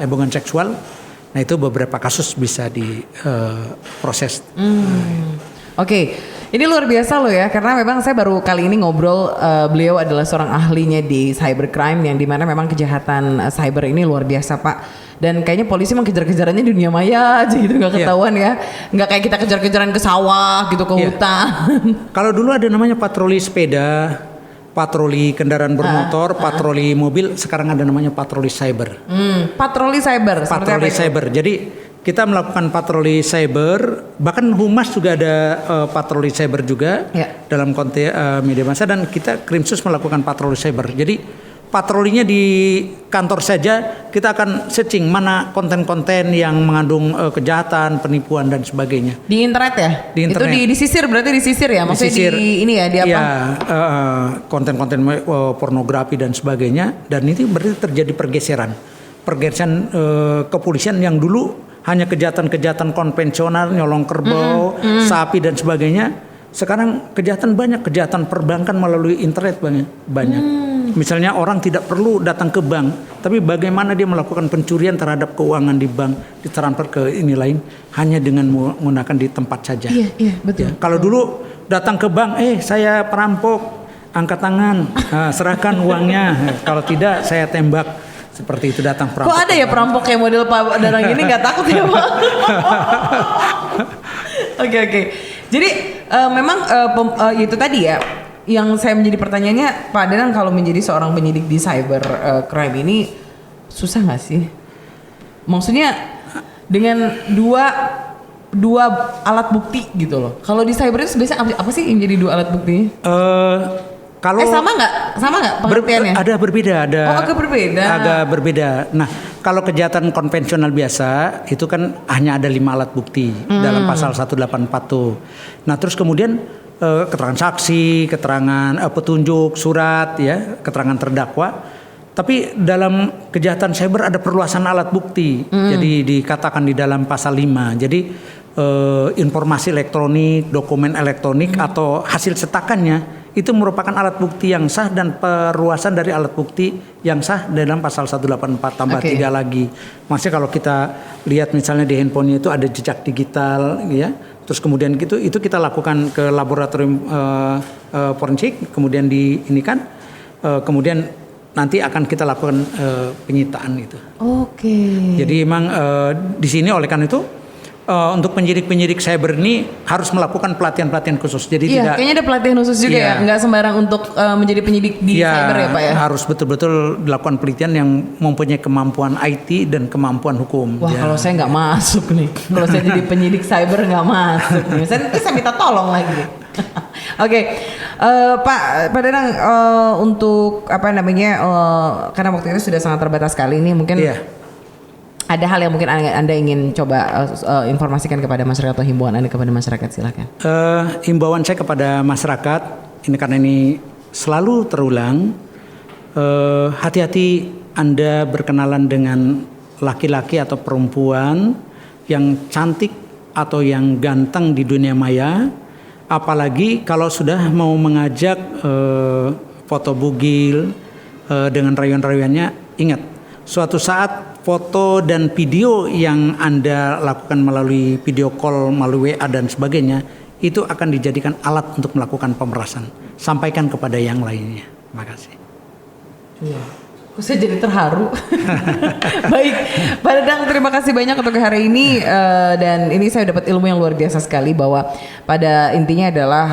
[SPEAKER 2] hubungan seksual. Nah itu beberapa kasus bisa diproses.
[SPEAKER 1] Oke, ini luar biasa loh ya, karena memang saya baru kali ini ngobrol, beliau adalah seorang ahlinya di cybercrime yang dimana memang kejahatan cyber ini luar biasa, Pak. Dan kayaknya polisi mengejar-kejarannya di dunia maya aja gitu, nggak ketahuan ya, nggak kayak kita kejar-kejaran ke sawah gitu, ke hutan.
[SPEAKER 2] Kalau dulu ada namanya patroli sepeda, patroli kendaraan bermotor, patroli mobil, sekarang ada namanya patroli cyber.
[SPEAKER 1] Patroli cyber.
[SPEAKER 2] Patroli cyber. Jadi kita melakukan patroli cyber, bahkan Humas juga ada patroli cyber juga dalam konteks media massa, dan kita Krimsus melakukan patroli cyber. Jadi patrolinya di kantor saja kita akan searching mana konten-konten yang mengandung kejahatan, penipuan dan sebagainya.
[SPEAKER 1] Di internet ya?
[SPEAKER 2] Di internet.
[SPEAKER 1] Itu disisir, berarti disisir ya? Maksudnya
[SPEAKER 2] Disisir.
[SPEAKER 1] di ini ya, di apa?
[SPEAKER 2] Ya, konten-konten pornografi dan sebagainya. Dan ini berarti terjadi pergeseran kepolisian yang dulu hanya kejahatan-kejahatan konvensional, nyolong kerbau, sapi dan sebagainya. Sekarang kejahatan banyak, kejahatan perbankan melalui internet banyak. Misalnya orang tidak perlu datang ke bank, tapi bagaimana dia melakukan pencurian terhadap keuangan di bank, ditransfer ke ini lain hanya dengan menggunakan di tempat saja.
[SPEAKER 1] Iya, betul.
[SPEAKER 2] Ya, kalau dulu datang ke bank, saya perampok, angkat tangan, serahkan uangnya. Kalau tidak saya tembak. Seperti itu datang perampok.
[SPEAKER 1] Kok ada ya perampok kayak model Pak Darang ini nggak takut ya Pak? Oke. Jadi memang itu tadi ya yang saya menjadi pertanyaannya, Pak Danang, kalau menjadi seorang penyidik di cyber crime ini susah nggak sih? Maksudnya dengan dua alat bukti gitu loh. Kalau di cyber itu biasanya apa sih yang jadi dua alat buktinya?
[SPEAKER 2] Kalau
[SPEAKER 1] sama nggak pengertiannya?
[SPEAKER 2] Agak
[SPEAKER 1] berbeda.
[SPEAKER 2] Agak berbeda. Nah, kalau kejahatan konvensional biasa itu kan hanya ada 5 alat bukti dalam pasal 184 tuh. Nah, terus kemudian keterangan saksi, keterangan petunjuk, surat, ya, keterangan terdakwa. Tapi dalam kejahatan cyber ada perluasan alat bukti. Jadi dikatakan di dalam pasal 5. Jadi informasi elektronik, dokumen elektronik atau hasil cetakannya itu merupakan alat bukti yang sah dan perluasan dari alat bukti yang sah dalam pasal 184 tambah 3 lagi. Maksudnya kalau kita lihat misalnya di handphonenya itu ada jejak digital, ya. Terus kemudian itu kita lakukan ke laboratorium forensik, kemudian kemudian nanti akan kita lakukan penyitaan itu.
[SPEAKER 1] Oke.
[SPEAKER 2] Jadi memang di sini oleh karena itu untuk penyidik-penyidik cyber ini harus melakukan pelatihan-pelatihan khusus. Jadi
[SPEAKER 1] kayaknya ada pelatihan khusus juga ya, nggak sembarang untuk menjadi penyidik di cyber ya Pak ya.
[SPEAKER 2] Harus betul-betul dilakukan pelatihan yang mempunyai kemampuan IT dan kemampuan hukum.
[SPEAKER 1] Wah, kalau saya nggak masuk nih, kalau saya jadi penyidik cyber nggak masuk nih. Saya minta tolong lagi. Oke. Pak Danang, untuk karena waktu itu sudah sangat terbatas sekali nih, mungkin ada hal yang mungkin Anda ingin coba informasikan kepada masyarakat atau himbauan Anda kepada masyarakat, silakan.
[SPEAKER 2] Himbauan saya kepada masyarakat, karena ini selalu terulang, hati-hati Anda berkenalan dengan laki-laki atau perempuan yang cantik atau yang ganteng di dunia maya, apalagi kalau sudah mau mengajak foto bugil dengan rayuan-rayuannya. Ingat, suatu saat foto dan video yang Anda lakukan melalui video call, melalui WA dan sebagainya, itu akan dijadikan alat untuk melakukan pemerasan. Sampaikan kepada yang lainnya. Terima kasih.
[SPEAKER 1] Iya. Saya jadi terharu. Baik, Pak Danang, terima kasih banyak untuk hari ini, dan ini saya dapat ilmu yang luar biasa sekali bahwa pada intinya adalah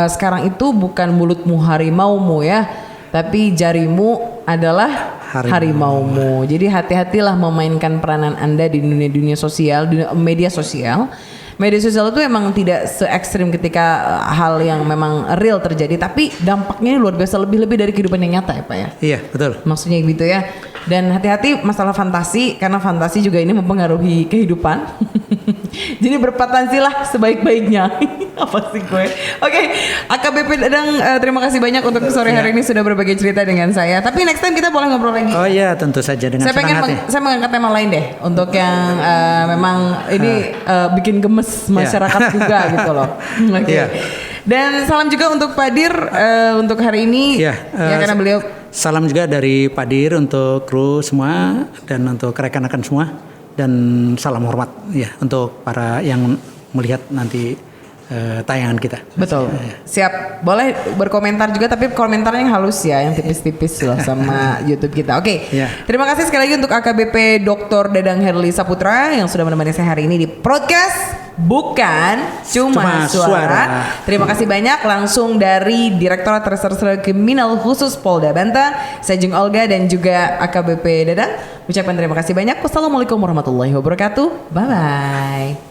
[SPEAKER 1] sekarang itu bukan mulutmu harimaumu ya, tapi jarimu adalah harimaumu. Jadi hati-hatilah memainkan peranan Anda di dunia sosial, media sosial. Media sosial itu emang tidak se ekstrim ketika hal yang memang real terjadi, tapi dampaknya ini luar biasa, lebih-lebih dari kehidupan yang nyata ya Pak ya.
[SPEAKER 2] Iya, betul.
[SPEAKER 1] Maksudnya gitu ya. Dan hati-hati masalah fantasi, karena fantasi juga ini mempengaruhi kehidupan. Jadi berpotensilah sebaik-baiknya. Apa sih gue? Oke, AKBP Danang, terima kasih banyak untuk sore hari ini sudah berbagi cerita dengan saya. Tapi next time kita boleh ngobrol lagi.
[SPEAKER 2] Oh iya, tentu saja dengan senang hati.
[SPEAKER 1] Saya mengangkat tema lain deh untuk yang memang ini bikin gemes masyarakat juga gitu loh. Oke. Dan salam juga untuk Pak Dir untuk hari ini. Ya karena beliau.
[SPEAKER 2] Salam juga dari Pak Dir untuk kru semua dan untuk rekan-rekan semua, dan salam hormat ya untuk para yang melihat nanti tayangan kita.
[SPEAKER 1] Betul. Siap. Boleh berkomentar juga, tapi komentarnya yang halus ya, yang tipis-tipis loh sama YouTube kita. Oke. Terima kasih sekali lagi untuk AKBP Dr. Dadang Herli Saputra yang sudah menemani saya hari ini di podcast Bukan Cuma Suara. Terima kasih banyak langsung dari Direktorat Reserse Kriminal Khusus Polda Banten, saya Jung Olga dan juga AKBP Dadang. Ucapkan terima kasih banyak. Wassalamualaikum warahmatullahi wabarakatuh. Bye bye.